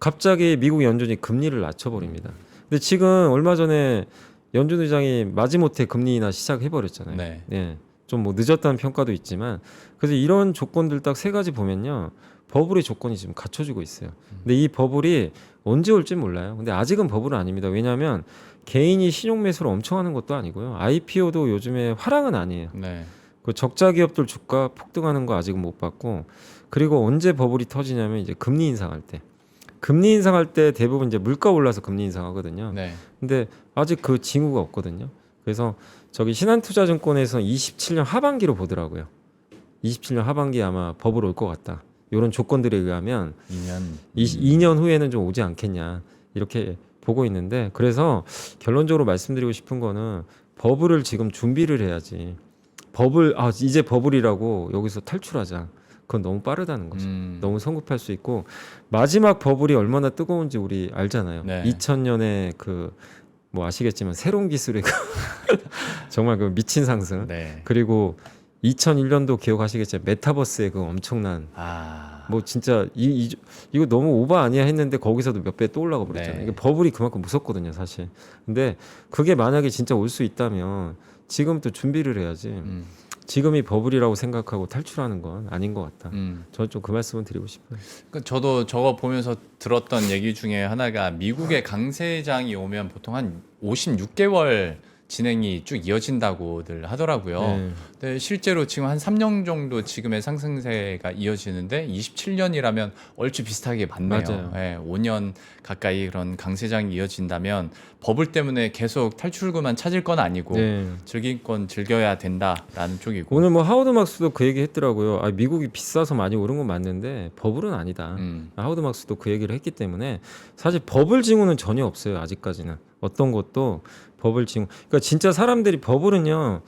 갑자기 미국 연준이 금리를 낮춰버립니다. 근데 지금 얼마 전에 연준 의장이 마지못해 금리 인하 시작해버렸잖아요. 네. 예. 좀 늦었다는 평가도 있지만 그래서 이런 조건들 딱 세 가지 보면요. 버블의 조건이 지금 갖춰지고 있어요. 근데 이 버블이 언제 올지 몰라요. 근데 아직은 버블은 아닙니다. 왜냐하면 개인이 신용 매수를 엄청 하는 것도 아니고요. IPO도 요즘에 화랑은 아니에요. 네. 그 적자 기업들 주가 폭등하는 거 아직은 못 봤고 그리고 언제 버블이 터지냐면 이제 금리 인상할 때. 금리 인상할 때 대부분 이제 물가 올라서 금리 인상하거든요. 네. 근데 아직 그 징후가 없거든요. 그래서 저기 신한투자증권에서 27년 하반기로 보더라고요. 27년 하반기에 아마 버블 올 것 같다. 이런 조건들에 의하면 2년 후에는 좀 오지 않겠냐 이렇게 보고 있는데 그래서 결론적으로 말씀드리고 싶은 거는 버블을 지금 준비를 해야지. 이제 버블이라고 여기서 탈출하자. 그건 너무 빠르다는 거죠. 너무 성급할 수 있고 마지막 버블이 얼마나 뜨거운지 우리 알잖아요. 네. 2000년에 아시겠지만 새로운 기술의 정말 그 미친 상승. 네. 그리고 2001년도 기억하시겠지만 메타버스의 그 엄청난 진짜 이거 너무 오버 아니야 했는데 거기서도 몇 배 또 올라가 버렸잖아요. 네. 이게 버블이 그만큼 무섭거든요, 사실. 근데 그게 만약에 진짜 올 수 있다면 지금부터 준비를 해야지. 지금이 버블이라고 생각하고 탈출하는 건 아닌 것 같다. 음. 저는 좀 그 말씀을 드리고 싶어요. 그러니까 저도 저거 보면서 들었던 얘기 중에 하나가 미국의 강세장이 오면 보통 한 56개월 진행이 쭉 이어진다고들 하더라고요. 네. 근데 실제로 지금 한 3년 정도 지금의 상승세가 이어지는데 27년이라면 얼추 비슷하게 맞네요. 맞아요. 예, 5년 가까이 그런 강세장이 이어진다면 버블 때문에 계속 탈출구만 찾을 건 아니고 네. 즐길 건 즐겨야 된다라는 쪽이고. 오늘 뭐 하워드 막스도 그 얘기 했더라고요. 아, 미국이 비싸서 많이 오른 건 맞는데 버블은 아니다. 하워드 막스도 그 얘기를 했기 때문에 사실 버블 징후는 전혀 없어요. 아직까지는 어떤 것도 버블 징후. 그러니까 진짜 사람들이 버블은요.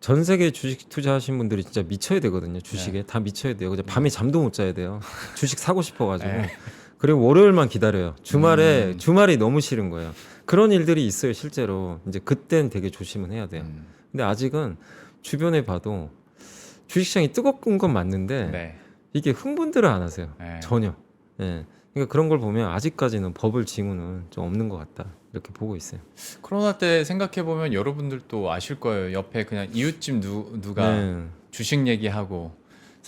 전 세계 주식 투자하신 분들이 진짜 미쳐야 되거든요. 주식에 다 미쳐야 돼요. 그냥 밤에 잠도 못 자야 돼요. 주식 사고 싶어가지고. 네. 그리고 월요일만 기다려요. 주말이 너무 싫은 거예요. 그런 일들이 있어요, 실제로. 이제 그땐 되게 조심은 해야 돼요. 근데 아직은 주변에 봐도 주식시장이 뜨거운 건 맞는데 네. 이게 흥분들을 안 하세요. 네. 전혀. 예. 그러니까 그런 걸 보면 아직까지는 버블 징후는 좀 없는 것 같다. 이렇게 보고 있어요. 코로나 때 생각해 보면 여러분들도 아실 거예요. 옆에 그냥 이웃집 누가 네. 주식 얘기하고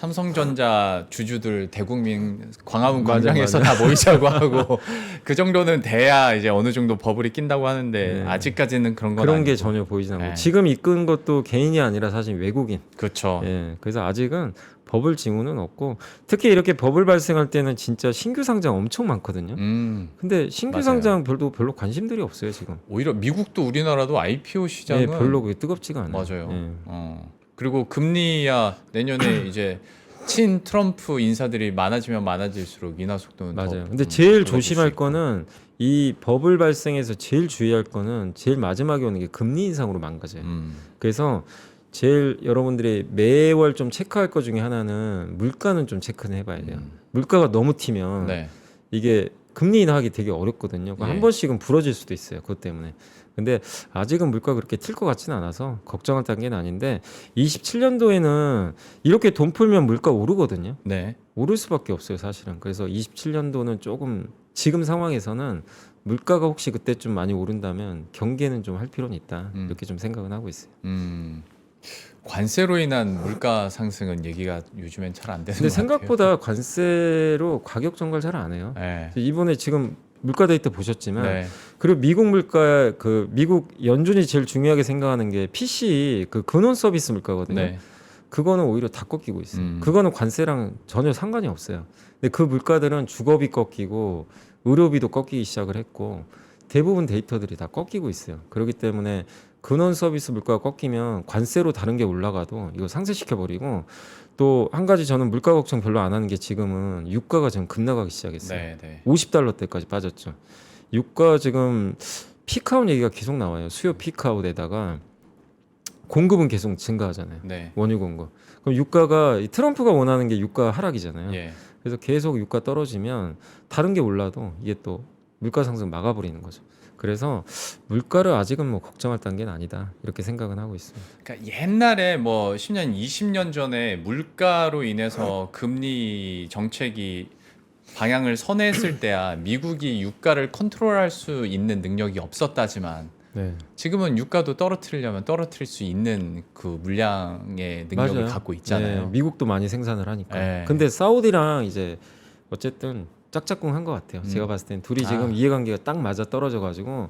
삼성전자 주주들 대국민 광화문 맞아, 광장에서 맞아. 다 모이자고 하고 그 정도는 돼야 이제 어느 정도 버블이 낀다고 하는데 네. 아직까지는 그런 건 그런 아니고. 게 전혀 보이지 않고 네. 지금 이끈 것도 개인이 아니라 사실 외국인. 그렇죠. 예. 그래서 아직은 버블 징후는 없고 특히 이렇게 버블 발생할 때는 진짜 신규 상장 엄청 많거든요. 근데 신규 맞아요. 상장 별로 관심들이 없어요 지금. 오히려 미국도 우리나라도 IPO 예, 시장은 별로 그게 뜨겁지가 않아요. 맞아요. 예. 그리고 금리야 내년에 이제 친 트럼프 인사들이 많아지면 많아질수록 인하 속도는 더 맞아요. 근데 제일 줄어들 수 조심할 있고. 거는 이 버블 발생에서 제일 주의할 거는 제일 마지막에 오는 게 금리 인상으로 망가져요. 그래서 제일 여러분들이 매월 좀 체크할 것 중에 하나는 물가는 좀 체크는 해봐야 돼요. 물가가 너무 튀면 네. 이게 금리 인하하기 되게 어렵거든요. 예. 한 번씩은 부러질 수도 있어요. 그것 때문에. 근데 아직은 물가 그렇게 튈 것 같지는 않아서 걱정할 단계는 아닌데 27년도에는 이렇게 돈 풀면 물가 오르거든요. 네. 오를 수밖에 없어요, 사실은. 그래서 27년도는 조금 지금 상황에서는 물가가 혹시 그때 좀 많이 오른다면 경계는 좀 할 필요는 있다. 이렇게 좀 생각은 하고 있어요. 관세로 인한 물가 상승은 얘기가 요즘엔 잘 안 되는 근데 것 생각보다 관세로 가격 전가를 잘 안 해요. 같아요. 이번에 지금 물가 데이터 보셨지만 네. 그리고 미국 물가 미국 연준이 제일 중요하게 생각하는 게 PC 그 근원 서비스 물가거든요. 네. 그거는 오히려 다 꺾이고 있어요. 음. 그거는 관세랑 전혀 상관이 없어요. 근데 그 물가들은 주거비 꺾이고 의료비도 꺾이기 시작을 했고 대부분 데이터들이 다 꺾이고 있어요. 그렇기 때문에 근원 서비스 물가가 꺾이면 관세로 다른 게 올라가도 이거 상쇄시켜 버리고 또 한 가지 저는 물가 걱정 별로 안 하는 게 지금은 유가가 지금 급락하기 시작했어요. 네. 네. 50달러대까지 빠졌죠. 유가 지금 피크아웃 얘기가 계속 나와요. 수요 피크아웃에다가 공급은 계속 증가하잖아요. 네. 원유 공급. 그럼 유가가 트럼프가 원하는 게 유가 하락이잖아요. 예. 그래서 계속 유가 떨어지면 다른 게 올라도 이게 또 물가 상승 막아버리는 거죠. 그래서 물가를 아직은 뭐 걱정할 단계는 아니다 이렇게 생각은 하고 있습니다. 그러니까 옛날에 뭐 10년, 20년 전에 물가로 인해서 금리 정책이 방향을 선회했을 때야 미국이 유가를 컨트롤할 수 있는 능력이 없었다지만 네, 지금은 유가도 떨어뜨리려면 떨어뜨릴 수 있는 그 물량의 능력을 맞아요. 갖고 있잖아요. 네, 미국도 많이 생산을 하니까. 네. 근데 사우디랑 이제 어쨌든 짝짝꿍한 것 같아요. 제가 봤을 땐 둘이 지금 이해관계가 딱 맞아 떨어져가지고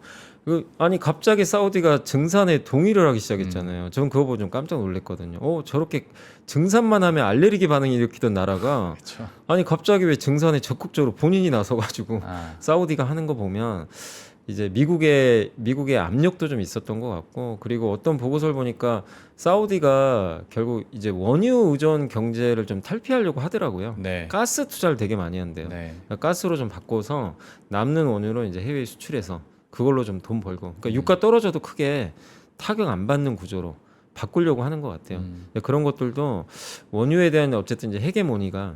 아니 갑자기 사우디가 증산에 동의를 하기 시작했잖아요. 저는 그거 보고 좀 깜짝 놀랐거든요. 저렇게 증산만 하면 알레르기 반응이 일으키던 나라가 그렇죠. 아니 갑자기 왜 증산에 적극적으로 본인이 나서가지고 아, 사우디가 하는 거 보면 이제 미국의 압력도 좀 있었던 것 같고 그리고 어떤 보고서를 보니까 사우디가 결국 이제 원유 의존 경제를 좀 탈피하려고 하더라고요. 네. 가스 투자를 되게 많이 한대요. 네. 그러니까 가스로 좀 바꿔서 남는 원유로 이제 해외에 수출해서 그걸로 좀 돈 벌고 그러니까 유가 떨어져도 크게 타격 안 받는 구조로 바꾸려고 하는 것 같아요. 그런 것들도 원유에 대한 어쨌든 이제 헤게모니가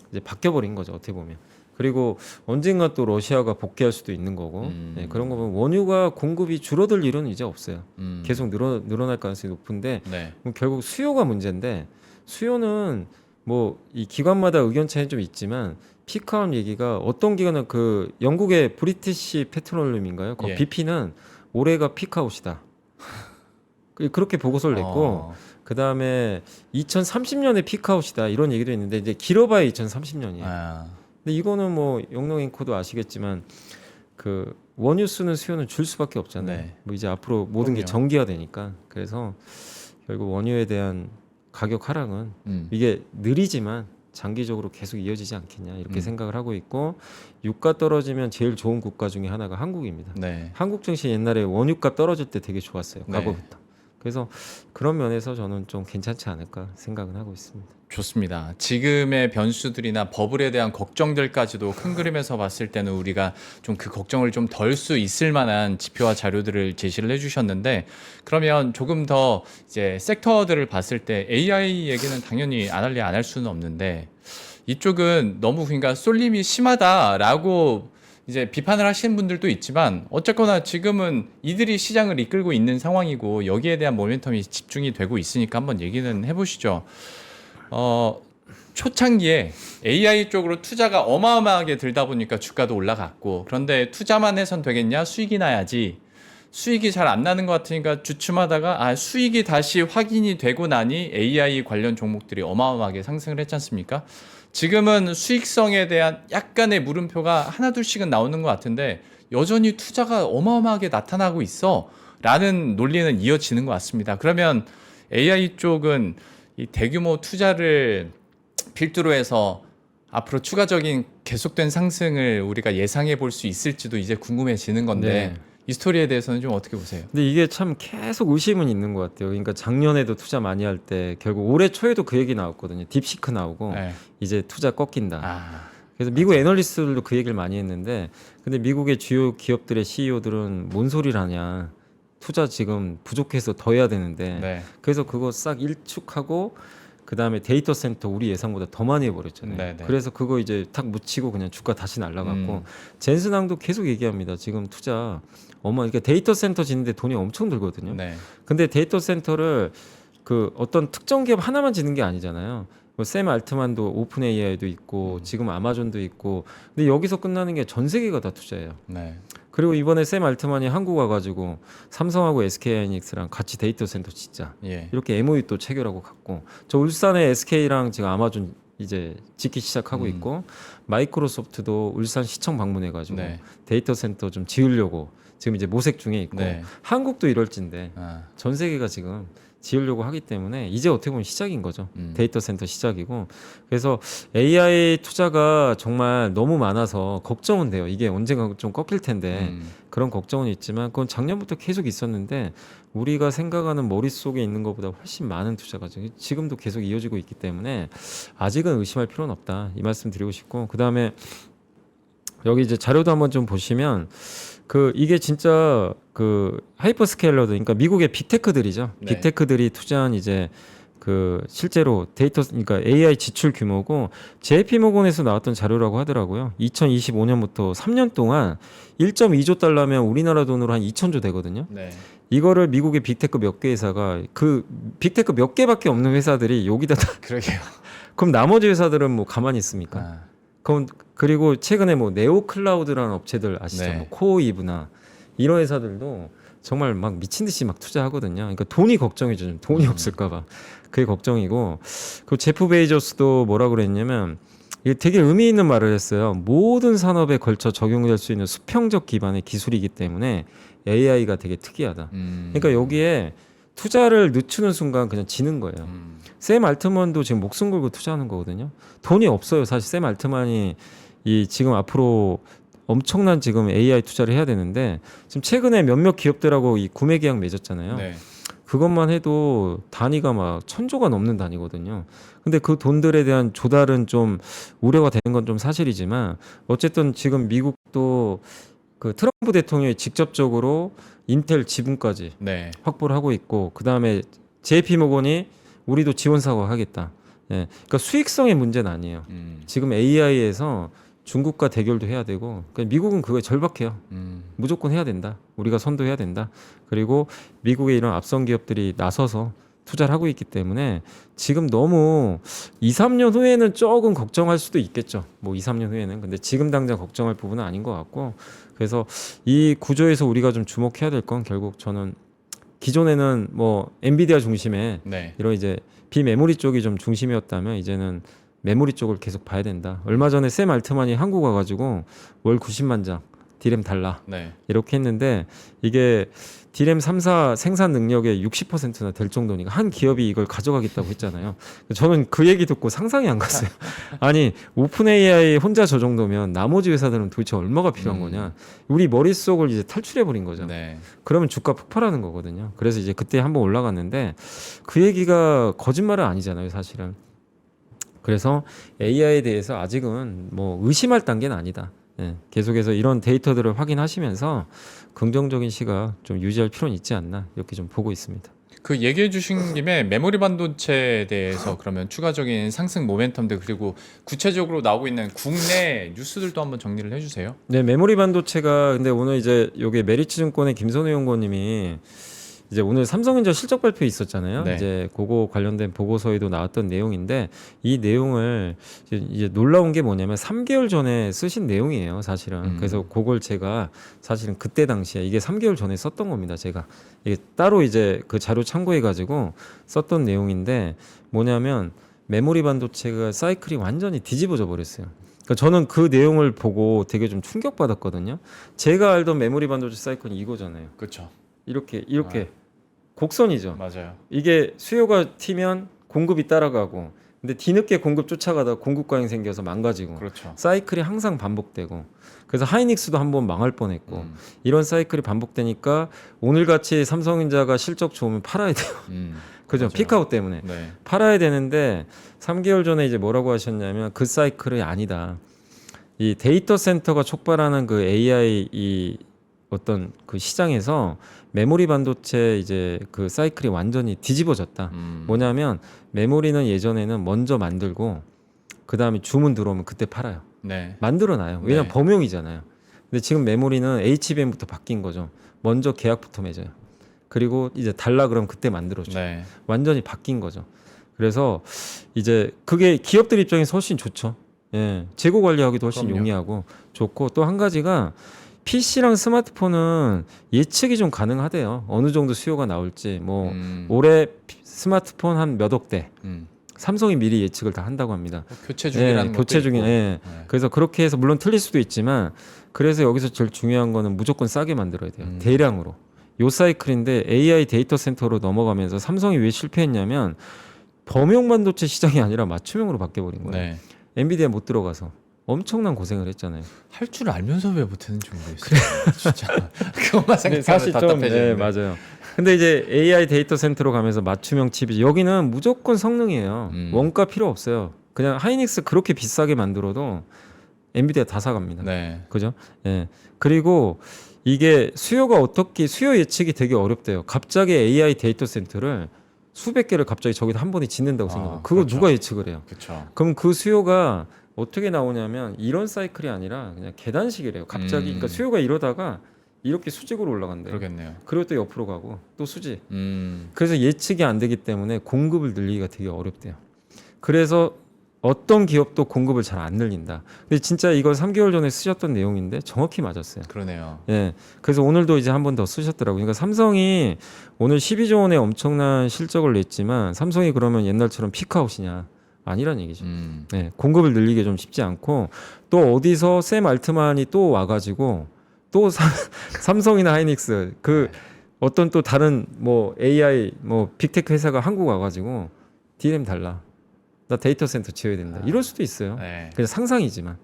이제 바뀌어버린 거죠 어떻게 보면. 그리고 언젠가 또 러시아가 복귀할 수도 있는 거고 네, 그런 거 보면 원유가 공급이 줄어들 일은 이제 없어요. 계속 늘어날 가능성이 높은데 네. 그럼 결국 수요가 문제인데 수요는 뭐 이 기관마다 의견 차이는 좀 있지만 피크아웃 얘기가 어떤 기관은 그 영국의 브리티시 페트롤륨인가요? 그 예. BP는 올해가 피크아웃이다. 그렇게 보고서를 냈고 어, 그다음에 2030년에 피크아웃이다 이런 얘기도 있는데 이제 길어봐야 2030년이에요. 아, 근데 이거는 뭐 영롱 앵커도 아시겠지만 그 원유 쓰는 수요는 줄 수밖에 없잖아요. 네. 뭐 이제 앞으로 모든 게 그럼요. 전기화 되니까 그래서 결국 원유에 대한 가격 하락은 이게 느리지만 장기적으로 계속 이어지지 않겠냐 이렇게 생각을 하고 있고 유가 떨어지면 제일 좋은 국가 중에 하나가 한국입니다. 네. 한국 증시 옛날에 원유가 떨어질 때 되게 좋았어요. 네. 과거부터. 그래서 그런 면에서 저는 좀 괜찮지 않을까 생각은 하고 있습니다. 좋습니다. 지금의 변수들이나 버블에 대한 걱정들까지도 큰 그림에서 봤을 때는 우리가 좀 그 걱정을 좀 덜 수 있을 만한 지표와 자료들을 제시를 해주셨는데 그러면 조금 더 이제 섹터들을 봤을 때 AI 얘기는 당연히 안 할래 안 할 수는 없는데 이쪽은 너무 그러니까 쏠림이 심하다라고 이제 비판을 하시는 분들도 있지만 어쨌거나 지금은 이들이 시장을 이끌고 있는 상황이고 여기에 대한 모멘텀이 집중이 되고 있으니까 한번 얘기는 해보시죠. 초창기에 AI 쪽으로 투자가 어마어마하게 들다 보니까 주가도 올라갔고 그런데 투자만 해선 되겠냐? 수익이 나야지. 수익이 잘 안 나는 것 같으니까 주춤하다가 수익이 다시 확인이 되고 나니 AI 관련 종목들이 어마어마하게 상승을 했지 않습니까? 지금은 수익성에 대한 약간의 물음표가 하나둘씩은 나오는 것 같은데 여전히 투자가 어마어마하게 나타나고 있어 라는 논리는 이어지는 것 같습니다. 그러면 AI 쪽은 이 대규모 투자를 필두로 해서 앞으로 추가적인 계속된 상승을 우리가 예상해 볼 수 있을지도 이제 궁금해지는 건데 네. 이 스토리에 대해서는 좀 어떻게 보세요? 근데 이게 참 계속 의심은 있는 것 같아요. 그러니까 작년에도 투자 많이 할 때 결국 올해 초에도 그 얘기 나왔거든요. 딥시크 나오고 네. 이제 투자 꺾인다. 아, 그래서 미국 애널리스트들도 그 얘기를 많이 했는데 근데 미국의 주요 기업들의 CEO들은 뭔 소리를 하냐. 투자 지금 부족해서 더 해야 되는데 네. 그래서 그거 싹 일축하고 그다음에 데이터 센터 우리 예상보다 더 많이 해버렸잖아요. 네네. 그래서 그거 이제 탁 묻히고 그냥 주가 다시 날라갔고 음. 젠슨항도 계속 얘기합니다. 지금 투자 그러니까 데이터 센터 짓는데 돈이 엄청 들거든요. 네. 근데 데이터 센터를 그 어떤 특정 기업 하나만 짓는 게 아니잖아요. 뭐샘 알트만도 오픈 AI도 있고 지금 아마존도 있고 근데 여기서 끝나는 게 전 세계가 다 투자예요. 네. 그리고 이번에 샘 알트만이 한국 와가지고 삼성하고 SK하이닉스랑 같이 데이터 센터 짓자 예. 이렇게 MOU 또 체결하고 갔고 저 울산에 SK랑 지금 아마존 이제 짓기 시작하고 있고 마이크로소프트도 울산 시청 방문해가지고 네. 데이터 센터 좀 지으려고 지금 이제 모색 중에 있고 네. 한국도 이럴진데 아, 전 세계가 지금 지으려고 하기 때문에 이제 어떻게 보면 시작인 거죠. 데이터 센터 시작이고 그래서 AI 투자가 정말 너무 많아서 걱정은 돼요. 이게 언젠가 좀 꺾일 텐데 그런 걱정은 있지만 그건 작년부터 계속 있었는데 우리가 생각하는 머릿속에 있는 것보다 훨씬 많은 투자가 지금도 계속 이어지고 있기 때문에 아직은 의심할 필요는 없다. 이 말씀 드리고 싶고 그다음에 여기 이제 자료도 한번 좀 보시면 이게 진짜 하이퍼스케일러들 그러니까 미국의 빅테크들이죠. 네. 빅테크들이 투자한 이제 실제로 그러니까 AI 지출 규모고 JP모건에서 나왔던 자료라고 하더라고요. 2025년부터 3년 동안 1.2조 달러면 우리나라 돈으로 한 2천조 되거든요. 네. 이거를 미국의 빅테크 몇 개 회사가 빅테크 몇 개밖에 없는 회사들이 여기다 그러게요. 그럼 나머지 회사들은 뭐 가만히 있습니까? 아, 그리고 최근에 뭐 네오 클라우드라는 업체들 아시죠? 네. 뭐 코어이브나 이런 회사들도 정말 막 미친 듯이 막 투자하거든요. 그러니까 돈이 걱정이죠. 좀 돈이 없을까봐 그게 걱정이고. 그 제프 베이저스도 뭐라 그랬냐면 이게 되게 의미 있는 말을 했어요. 모든 산업에 걸쳐 적용될 수 있는 수평적 기반의 기술이기 때문에 AI가 되게 특이하다. 그러니까 여기에 투자를 늦추는 순간 그냥 지는 거예요. 샘 알트만도 지금 목숨 걸고 투자하는 거거든요. 돈이 없어요. 사실 샘 알트만이 지금 앞으로 엄청난 지금 AI 투자를 해야 되는데 지금 최근에 몇몇 기업들하고 이 구매 계약 맺었잖아요. 네. 그것만 해도 단위가 막 1,000조가 넘는 단위거든요. 근데 그 돈들에 대한 조달은 좀 우려가 되는 건 좀 사실이지만 어쨌든 지금 미국도 그 트럼프 대통령이 직접적으로 인텔 지분까지 네. 확보를 하고 있고 그다음에 JP모건이 우리도 지원 사고 하겠다. 예. 그러니까 수익성의 문제는 아니에요. 지금 AI에서 중국과 대결도 해야 되고 그러니까 미국은 그거에 절박해요. 무조건 해야 된다. 우리가 선도해야 된다. 그리고 미국의 이런 앞선 기업들이 나서서 투자를 하고 있기 때문에 지금 너무 2, 3년 후에는 조금 걱정할 수도 있겠죠. 뭐 2, 3년 후에는. 근데 지금 당장 걱정할 부분은 아닌 것 같고 그래서 이 구조에서 우리가 좀 주목해야 될 건 결국 저는 기존에는 뭐 엔비디아 중심의 네. 이런 이제 비메모리 쪽이 좀 중심이었다면 이제는 메모리 쪽을 계속 봐야 된다. 얼마 전에 샘 알트만이 한국 와가지고 월 90만 장 디램 달라 네. 이렇게 했는데 이게 디램 3사 생산 능력의 60%나 될 정도니까 한 기업이 이걸 가져가겠다고 했잖아요. 저는 그 얘기 듣고 상상이 안 갔어요. 아니 오픈 AI 혼자 저 정도면 나머지 회사들은 도대체 얼마가 필요한 거냐. 우리 머릿속을 이제 탈출해 버린 거죠. 네. 그러면 주가 폭발하는 거거든요. 그래서 이제 그때 한번 올라갔는데 그 얘기가 거짓말은 아니잖아요, 사실은. 그래서 AI에 대해서 아직은 뭐 의심할 단계는 아니다. 예, 계속해서 이런 데이터들을 확인하시면서 긍정적인 시각 좀 유지할 필요는 있지 않나 이렇게 좀 보고 있습니다. 그 얘기해 주신 김에 메모리 반도체에 대해서 그러면 추가적인 상승 모멘텀들 그리고 구체적으로 나오고 있는 국내 뉴스들도 한번 정리를 해주세요. 네, 메모리 반도체가 근데 오늘 이제 요게 메리츠증권의 김선우 연구원님이 이제 오늘 삼성전자 실적 발표 있었잖아요. 네. 이제 그거 관련된 보고서에도 나왔던 내용인데 이 내용을 이제 놀라운 게 뭐냐면 3개월 전에 쓰신 내용이에요, 사실은. 그래서 그걸 제가 사실은 그때 당시에 이게 3개월 전에 썼던 겁니다, 제가. 이게 따로 이제 그 자료 참고해 가지고 썼던 내용인데 뭐냐면 메모리 반도체가 사이클이 완전히 뒤집어져 버렸어요. 그러니까 저는 그 내용을 보고 되게 좀 충격받았거든요. 제가 알던 메모리 반도체 사이클은 이거잖아요. 그렇죠. 이렇게 곡선이죠. 맞아요. 이게 수요가 튀면 공급이 따라가고, 근데 뒤늦게 공급 쫓아가다 공급 과잉 생겨서 망가지고, 그렇죠. 사이클이 항상 반복되고, 그래서 하이닉스도 한번 망할 뻔했고, 이런 사이클이 반복되니까 오늘 같이 삼성전자가 실적 좋으면 팔아야 돼요. 그죠? 맞아요. 피크아웃 때문에 네. 팔아야 되는데 3개월 전에 이제 뭐라고 하셨냐면 그 사이클이 아니다. 이 데이터 센터가 촉발하는 그 AI 이 어떤 그 시장에서 메모리 반도체 이제 그 사이클이 완전히 뒤집어졌다. 뭐냐면 메모리는 예전에는 먼저 만들고 그 다음에 주문 들어오면 그때 팔아요. 네. 만들어놔요. 왜냐면 네. 범용이잖아요. 근데 지금 메모리는 HBM부터 바뀐 거죠. 먼저 계약부터 맺어요. 그리고 이제 달라 그러면 그때 만들어줘요. 네. 완전히 바뀐 거죠. 그래서 이제 그게 기업들 입장에서 훨씬 좋죠. 예, 재고 관리하기도 훨씬 그럼요. 용이하고 좋고 또 한 가지가 PC랑 스마트폰은 예측이 좀 가능하대요. 어느 정도 수요가 나올지 뭐 올해 스마트폰 한 몇 억대. 삼성이 미리 예측을 다 한다고 합니다. 교체 중이라는 것도 교체 중인. 있고. 예. 네. 그래서 그렇게 해서 물론 틀릴 수도 있지만 그래서 여기서 제일 중요한 거는 무조건 싸게 만들어야 돼요. 대량으로. 요 사이클인데 AI 데이터 센터로 넘어가면서 삼성이 왜 실패했냐면 범용 반도체 시장이 아니라 맞춤형으로 바뀌어버린 거예요. 네. 엔비디아 못 들어가서 엄청난 고생을 했잖아요. 할 줄 알면서 왜 못했는지 모르겠어요. 진짜 그것만 생각하면 사실 좀 답답해지는데. 맞아요. 근데 이제 AI 데이터 센터로 가면서 맞춤형 칩이 여기는 무조건 성능이에요. 원가 필요 없어요. 그냥 하이닉스 그렇게 비싸게 만들어도 엔비디아 다 사갑니다. 네. 그죠? 예. 그리고 이게 수요가 어떻게 수요 예측이 되게 어렵대요. 갑자기 AI 데이터 센터를 수백 개를 갑자기 저기다 한 번에 짓는다고 생각해요. 그거 그렇죠. 누가 예측을 해요? 그렇죠. 그럼 그 수요가 어떻게 나오냐면 이런 사이클이 아니라 그냥 계단식이래요. 갑자기 그러니까 수요가 이러다가 이렇게 수직으로 올라간대요. 그러겠네요. 그리고 또 옆으로 가고 또 수직. 음. 그래서 예측이 안 되기 때문에 공급을 늘리기가 되게 어렵대요. 그래서 어떤 기업도 공급을 잘 안 늘린다. 근데 진짜 이건 3개월 전에 쓰셨던 내용인데 정확히 맞았어요. 그러네요. 예. 그래서 오늘도 이제 한 번 더 쓰셨더라고요. 그러니까 삼성이 오늘 12조 원의 엄청난 실적을 냈지만 삼성이 그러면 옛날처럼 피크아웃이냐? 아니란 얘기죠. 네, 공급을 늘리기 좀 쉽지 않고 또 어디서 샘 알트만이 또 와가지고 또 삼성이나 하이닉스 그 어떤 또 다른 뭐 AI 뭐 빅테크 회사가 한국 와가지고 DRAM 달라. 나 데이터 센터 지어야 된다. 이럴 수도 있어요. 네. 그냥 상상이지만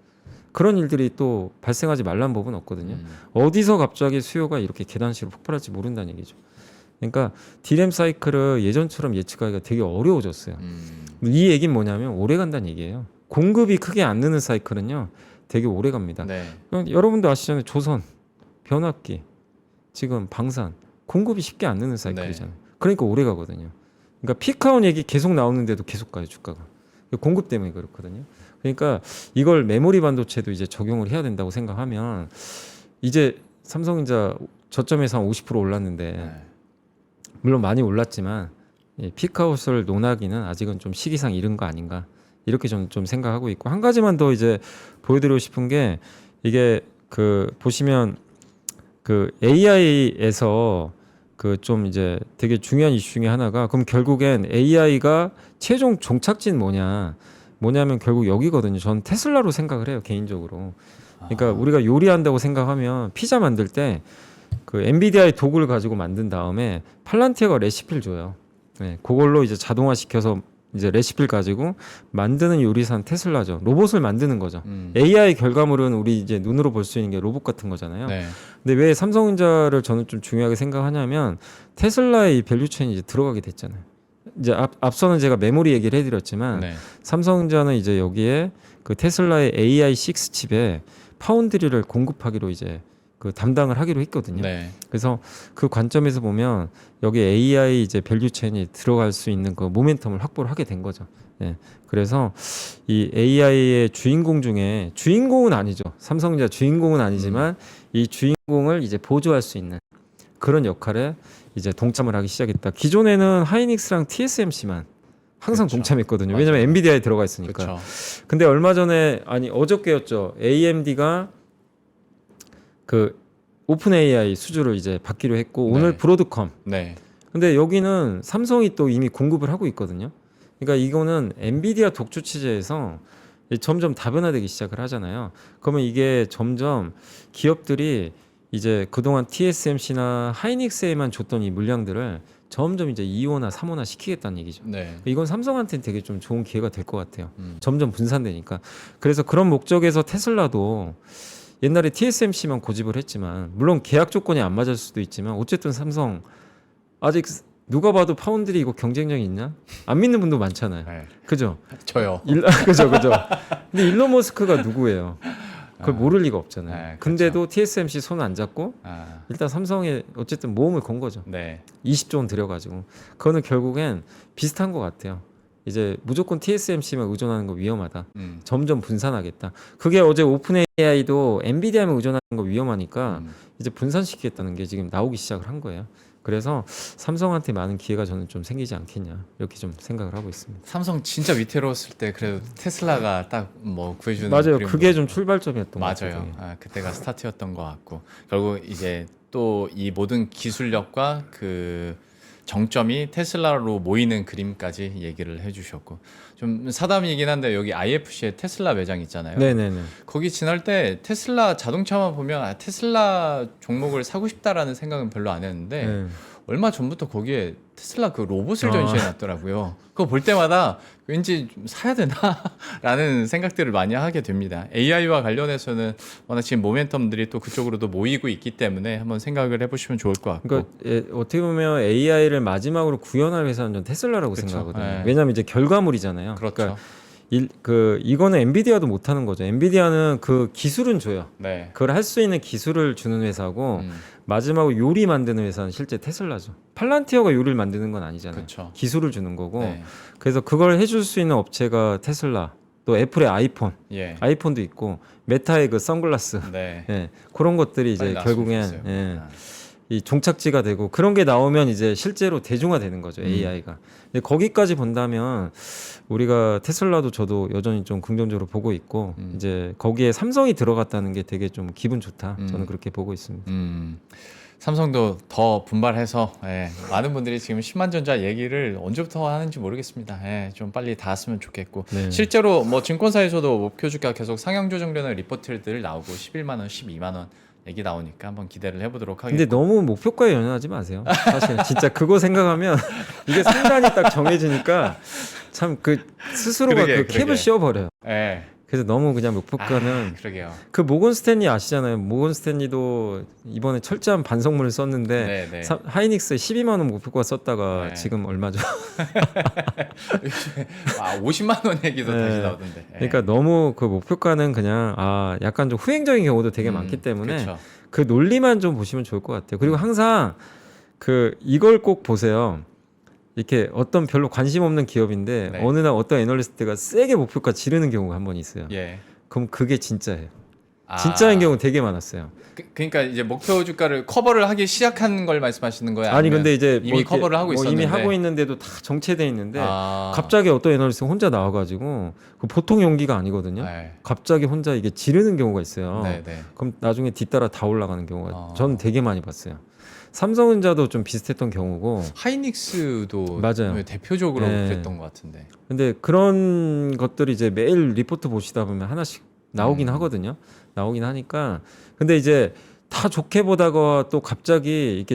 그런 일들이 또 발생하지 말란 법은 없거든요. 어디서 갑자기 수요가 이렇게 계단식으로 폭발할지 모른다는 얘기죠. 그러니까 디램 사이클을 예전처럼 예측하기가 되게 어려워졌어요. 이 얘기는 뭐냐면 오래 간다는 얘기예요. 공급이 크게 안 느는 사이클은요 되게 오래 갑니다. 네. 여러분도 아시잖아요. 조선, 변압기, 지금 방산 공급이 쉽게 안 느는 사이클이잖아요. 그러니까 오래 가거든요. 그러니까 피크아웃 얘기 계속 나오는데도 계속 가요 주가가. 공급 때문에 그렇거든요. 그러니까 이걸 메모리 반도체도 이제 적용을 해야 된다고 생각하면 이제 삼성전자 저점에서 한 50% 올랐는데 네. 물론 많이 올랐지만 피크아웃을 논하기는 아직은 좀 시기상 이른 거 아닌가 이렇게 좀 생각하고 있고 한 가지만 더 이제 보여드리고 싶은 게 이게 그 보시면 그 AI에서 그 좀 이제 되게 중요한 이슈 중에 하나가 그럼 결국엔 AI가 최종 종착지는 뭐냐면 결국 여기거든요. 전 테슬라로 생각을 해요, 개인적으로. 그러니까 우리가 요리한다고 생각하면 피자 만들 때 그 엔비디아의 도구를 가지고 만든 다음에 팔란티어가 레시피를 줘요. 네, 그걸로 이제 자동화 시켜서 이제 레시피를 가지고 만드는 요리사는 테슬라죠. 로봇을 만드는 거죠. AI 결과물은 우리 이제 눈으로 볼 수 있는 게 로봇 같은 거잖아요. 네. 근데 왜 삼성전자를 저는 좀 중요하게 생각하냐면 테슬라의 이 밸류체인이 이제 들어가게 됐잖아요. 이제 앞서는 제가 메모리 얘기를 해드렸지만 네. 삼성전자는 이제 여기에 그 테슬라의 AI6 칩에 파운드리를 공급하기로 이제 그 담당을 하기로 했거든요. 네. 그래서 그 관점에서 보면 여기 AI 이제 밸류체인이 들어갈 수 있는 그 모멘텀을 확보를 하게 된 거죠. 예. 그래서 이 AI의 주인공 중에 주인공은 아니죠. 삼성전자 주인공은 아니지만 이 주인공을 이제 보조할 수 있는 그런 역할에 이제 동참을 하기 시작했다. 기존에는 하이닉스랑 TSMC만 항상 그렇죠. 동참했거든요. 맞아요. 왜냐면 엔비디아에 들어가 있으니까. 그렇죠. 근데 얼마 전에 어저께였죠. AMD가 그 오픈 AI 수주를 이제 받기로 했고 네. 오늘 브로드컴. 네. 근데 여기는 삼성이 또 이미 공급을 하고 있거든요. 그러니까 이거는 엔비디아 독주 체제에서 점점 다변화되기 시작을 하잖아요. 그러면 이게 점점 기업들이 이제 그동안 TSMC나 하이닉스에만 줬던 이 물량들을 점점 이제 2호나 3호나 시키겠다는 얘기죠. 네. 이건 삼성한테는 되게 좀 좋은 기회가 될 것 같아요. 점점 분산되니까. 그래서 그런 목적에서 테슬라도 옛날에 TSMC만 고집을 했지만 물론 계약 조건이 안 맞을 수도 있지만 어쨌든 삼성 아직 누가 봐도 파운드리 이거 경쟁력이 있냐? 안 믿는 분도 많잖아요. 네. 그죠? 저요. 그죠. 근데 일론 머스크가 누구예요? 그걸 모를 리가 없잖아요. 네, 그렇죠. 근데도 TSMC 손 안 잡고 아, 일단 삼성에 어쨌든 모험을 건 거죠. 네. 20조 원 들여가지고 그거는 결국엔 비슷한 것 같아요. 이제 무조건 TSMC만 의존하는 거 위험하다. 점점 분산하겠다. 그게 어제 오픈 AI도 엔비디아만 의존하는 거 위험하니까 이제 분산시키겠다는 게 지금 나오기 시작을 한 거예요. 그래서 삼성한테 많은 기회가 저는 좀 생기지 않겠냐 이렇게 좀 생각을 하고 있습니다. 삼성 진짜 위태로웠을 때 그래도 테슬라가 딱 뭐 구해주는 맞아요. 그림도 그게 좀 출발점이었던 것 같아요. 맞아요. 아, 그때가 스타트였던 것 같고 결국 이제 또 이 모든 기술력과 그 정점이 테슬라로 모이는 그림까지 얘기를 해주셨고 좀 사담이긴 한데 여기 IFC에 테슬라 매장 있잖아요. 네네네. 거기 지날 때 테슬라 자동차만 보면 아, 테슬라 종목을 사고 싶다라는 생각은 별로 안 했는데 네. 얼마 전부터 거기에 테슬라 그 로봇을 아. 전시해 놨더라고요. 그거 볼 때마다 왠지 좀 사야 되나라는 생각들을 많이 하게 됩니다. AI와 관련해서는 워낙 지금 모멘텀들이 또 그쪽으로도 모이고 있기 때문에 한번 생각을 해보시면 좋을 것 같고. 그러니까 어떻게 보면 AI를 마지막으로 구현할 회사는 전 테슬라라고 그쵸. 생각하거든요. 네. 왜냐하면 이제 결과물이잖아요. 그렇죠. 그러니까 이거는 엔비디아도 못하는 거죠. 엔비디아는 그 기술은 줘요. 네. 그걸 할 수 있는 기술을 주는 회사고 음, 마지막으로 요리 만드는 회사는 실제 테슬라죠. 팔란티어가 요리를 만드는 건 아니잖아요. 그쵸. 기술을 주는 거고. 네. 그래서 그걸 해줄 수 있는 업체가 테슬라. 또 애플의 아이폰, 예. 아이폰도 있고 메타의 그 선글라스. 네. 예, 그런 것들이 이제 빨리 나왔으면 결국엔 좋겠어요. 예, 아. 이 종착지가 되고 그런 게 나오면 이제 실제로 대중화되는 거죠. AI가. 근데 거기까지 본다면 우리가 테슬라도 저도 여전히 좀 긍정적으로 보고 있고 이제 거기에 삼성이 들어갔다는 게 되게 좀 기분 좋다. 저는 그렇게 보고 있습니다. 삼성도 더 분발해서 예, 많은 분들이 지금 신만전자 얘기를 언제부터 하는지 모르겠습니다. 예, 좀 빨리 닿았으면 좋겠고 네. 실제로 뭐 증권사에서도 목표 주가 계속 상향 조정되는 리포트들 나오고 11만 원, 12만 원 얘기 나오니까 한번 기대를 해보도록 하겠고. 근데 너무 목표가에 연연하지 마세요. 사실 진짜 그거 생각하면 이게 상단이 딱 정해지니까 참 그 스스로가 그러게, 그 캡을 그러게. 씌워버려요. 예. 그래서 너무 그냥 목표가는 그러게요. 그 모건 스탠리 아시잖아요. 모건 스탠리도 이번에 철저한 반성문을 썼는데 네, 네. 하이닉스 12만 원 목표가 썼다가 네. 지금 얼마죠? 아, 50만 원 얘기도 네. 다시 나오던데. 예. 그러니까 너무 그 목표가는 그냥 약간 좀 후행적인 경우도 되게 많기 때문에 그렇죠. 그 논리만 좀 보시면 좋을 것 같아요. 그리고 항상 그 이걸 꼭 보세요. 이렇게 어떤 별로 관심 없는 기업인데 네. 어느 날 어떤 애널리스트가 세게 목표가 지르는 경우가 한 번 있어요. 예. 그럼 그게 진짜예요. 아, 진짜인 경우 되게 많았어요. 그러니까 이제 목표 주가를 커버를 하기 시작한 걸 말씀하시는 거예요? 아니 아니면 근데 이제 이미 뭐 이렇게 커버를 하고 있었는데 이미 하고 있는데도 다 정체돼 있는데 아. 갑자기 어떤 애널리스트가 혼자 나와가지고 그 보통 용기가 아니거든요. 네. 갑자기 혼자 이게 지르는 경우가 있어요. 네, 네. 그럼 나중에 뒤따라 다 올라가는 경우가 어. 저는 되게 많이 봤어요. 삼성전자도 좀 비슷했던 경우고. 하이닉스도 맞아요. 대표적으로 네. 그랬던 것 같은데. 근데 그런 것들이 이제 매일 리포트 보시다 보면 하나씩 나오긴 하거든요. 나오긴 하니까. 근데 이제 다 좋게 보다가 또 갑자기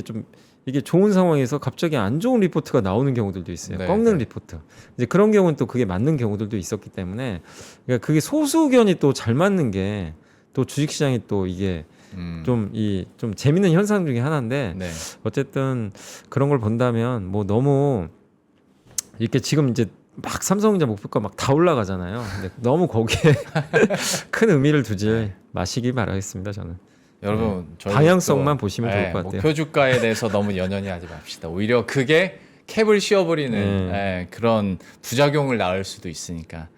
이게 좋은 상황에서 갑자기 안 좋은 리포트가 나오는 경우들도 있어요. 네, 꺾는 네. 리포트. 이제 그런 경우는 또 그게 맞는 경우들도 있었기 때문에, 그러니까 그게 소수 의견이 또 잘 맞는 게 또 주식시장이 또 이게 좀 재밌는 현상 중에 하나인데, 네. 어쨌든 그런 걸 본다면 뭐 너무 이렇게 지금 이제 막 삼성전자 목표가 막 다 올라가잖아요. 근데 너무 거기에 큰 의미를 두지 마시길 바라겠습니다. 저는. 여러분 저희 방향성만 또, 보시면 좋을 것 같아요. 목표 주가에 대해서 너무 연연히 하지 맙시다. 오히려 그게 캡을 씌워버리는 그런 부작용을 낳을 수도 있으니까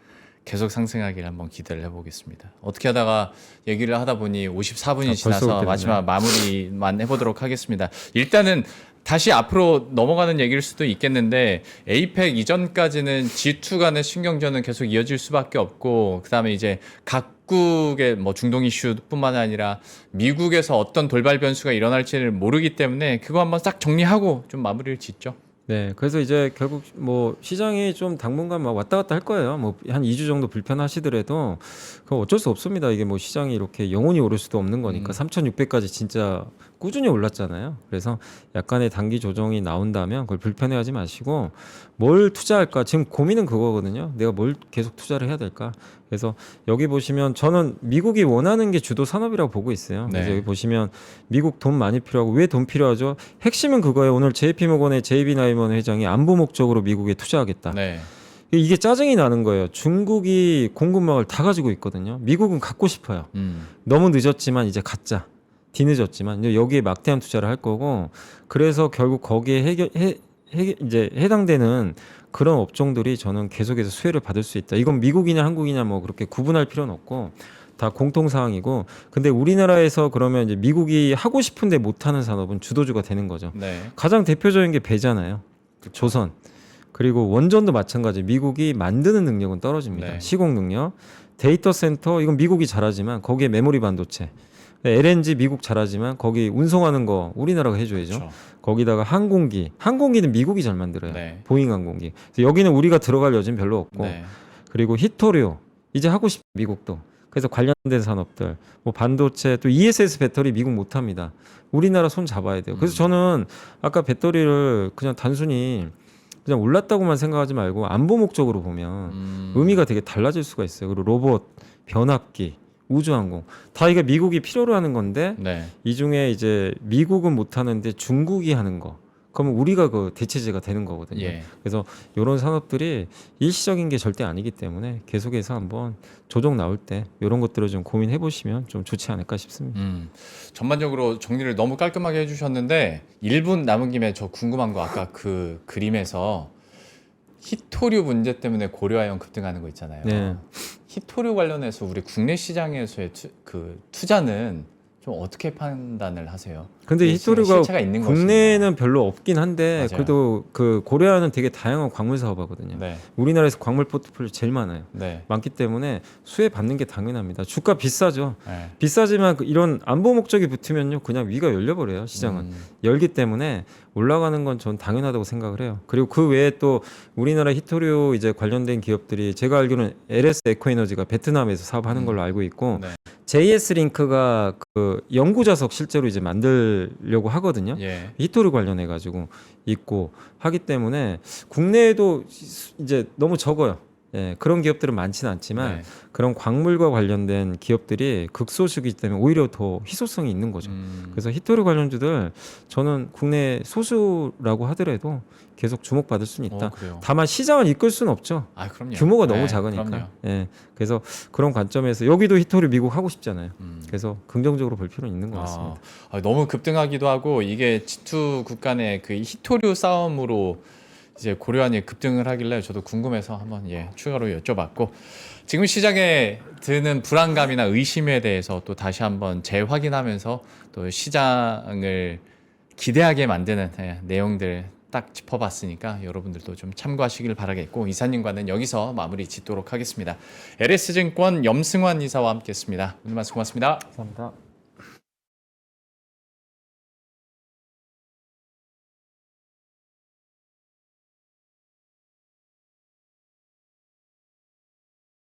계속 상승하기를 한번 기대를 해보겠습니다. 어떻게 하다가 얘기를 하다 보니 54분이 벌써 지나서 그렇게 마지막 마무리만 해보도록 하겠습니다. 일단은 다시 앞으로 넘어가는 얘기일 수도 있겠는데 에이펙 이전까지는 G2 간의 신경전은 계속 이어질 수밖에 없고, 그다음에 이제 각국의 뭐 중동 이슈뿐만 아니라 미국에서 어떤 돌발 변수가 일어날지를 모르기 때문에 그거 한번 싹 정리하고 좀 마무리를 짓죠. 네, 그래서 이제 결국 뭐 시장이 좀 당분간 막 왔다 갔다 할 거예요. 뭐 한 2주 정도 불편하시더라도 그거 어쩔 수 없습니다. 이게 뭐 시장이 이렇게 영원히 오를 수도 없는 거니까 3,600까지 진짜 꾸준히 올랐잖아요. 그래서 약간의 단기 조정이 나온다면 그걸 불편해하지 마시고 뭘 투자할까? 지금 고민은 그거거든요. 내가 뭘 계속 투자를 해야 될까? 그래서 여기 보시면 저는 미국이 원하는 게 주도 산업이라고 보고 있어요. 그래서 네. 여기 보시면 미국 돈 많이 필요하고 왜 돈 필요하죠? 핵심은 그거예요. 오늘 JP모건의 제이비 나이먼 회장이 안보 목적으로 미국에 투자하겠다. 네. 이게 짜증이 나는 거예요. 중국이 공급망을 다 가지고 있거든요. 미국은 갖고 싶어요. 너무 늦었지만 이제 갖자. 뒤늦었지만 이제 여기에 막대한 투자를 할 거고, 그래서 결국 거기에 이제 해당되는 그런 업종들이 저는 계속해서 수혜를 받을 수 있다. 이건 미국이냐 한국이냐 뭐 그렇게 구분할 필요는 없고 다 공통 사항이고, 근데 우리나라에서 그러면 이제 미국이 하고 싶은데 못하는 산업은 주도주가 되는 거죠. 네. 가장 대표적인 게 배잖아요. 조선. 그리고 원전도 마찬가지. 미국이 만드는 능력은 떨어집니다. 네. 시공 능력. 데이터 센터 이건 미국이 잘하지만 거기에 메모리 반도체. LNG 미국 잘하지만 거기 운송하는 거 우리나라가 해줘야죠. 그렇죠. 거기다가 항공기는 미국이 잘 만들어요. 네. 보잉 항공기. 그래서 여기는 우리가 들어갈 여지는 별로 없고, 네. 그리고 히토류 이제 하고 싶 미국도. 그래서 관련된 산업들, 뭐 반도체, 또 ESS 배터리 미국 못합니다. 우리나라 손 잡아야 돼요. 그래서 저는 아까 배터리를 그냥 단순히 그냥 올랐다고만 생각하지 말고 안보 목적으로 보면 의미가 되게 달라질 수가 있어요. 그리고 로봇, 변압기, 우주항공 다 이게 미국이 필요로 하는 건데, 네. 이 중에 이제 미국은 못 하는데 중국이 하는 거, 그러면 우리가 그 대체제가 되는 거거든요. 예. 그래서 이런 산업들이 일시적인 게 절대 아니기 때문에 계속해서 한번 조정 나올 때 이런 것들을 좀 고민해 보시면 좀 좋지 않을까 싶습니다. 전반적으로 정리를 너무 깔끔하게 해주셨는데 1분 남은 김에 저 궁금한 거, 아까 그 그림에서 히토류 문제 때문에 고려아연 급등하는 거 있잖아요. 네. 히토류 관련해서 우리 국내 시장에서의 투자는 좀 어떻게 판단을 하세요? 근데 히토류가 실체가 있는 국내에는 별로 없긴 한데, 맞아요. 그래도 그 고려아연은 되게 다양한 광물 사업 하거든요. 네. 우리나라에서 광물 포트폴리오 제일 많아요. 네. 많기 때문에 수혜 받는 게 당연합니다. 주가 비싸죠. 네. 비싸지만 이런 안보 목적이 붙으면요 그냥 위가 열려버려요. 시장은 열기 때문에 올라가는 건 전 당연하다고 생각을 해요. 그리고 그 외에 또 우리나라 히토류 이제 관련된 기업들이 제가 알기로는 LS 에코에너지가 베트남에서 사업하는 걸로 알고 있고, 네. JS 링크가 그 연구 자석 실제로 이제 만들려고 하거든요. 예. 히토류 관련해 가지고 있고 하기 때문에 국내에도 이제 너무 적어요. 예, 그런 기업들은 많지는 않지만 네. 그런 광물과 관련된 기업들이 극소수이기 때문에 오히려 더 희소성이 있는 거죠. 그래서 히토류 관련주들 저는 국내 소수라고 하더라도 계속 주목받을 수는 있다. 그래요. 다만 시장을 이끌 수는 없죠. 아, 그럼요. 규모가 너무 네, 작으니까. 그럼요. 예, 그래서 그런 관점에서 여기도 히토류 미국 하고 싶잖아요. 그래서 긍정적으로 볼 필요는 있는 것 같습니다. 너무 급등하기도 하고, 이게 G2 국간의 그 히토류 싸움으로 이제 고려아연이 급등을 하길래 저도 궁금해서 한번 추가로 여쭤봤고, 지금 시장에 드는 불안감이나 의심에 대해서 또 다시 한번 재확인하면서 또 시장을 기대하게 만드는 내용들 딱 짚어봤으니까 여러분들도 좀 참고하시길 바라겠고, 이사님과는 여기서 마무리 짓도록 하겠습니다. LS증권 염승환 이사와 함께했습니다. 오늘 말씀 고맙습니다. 감사합니다.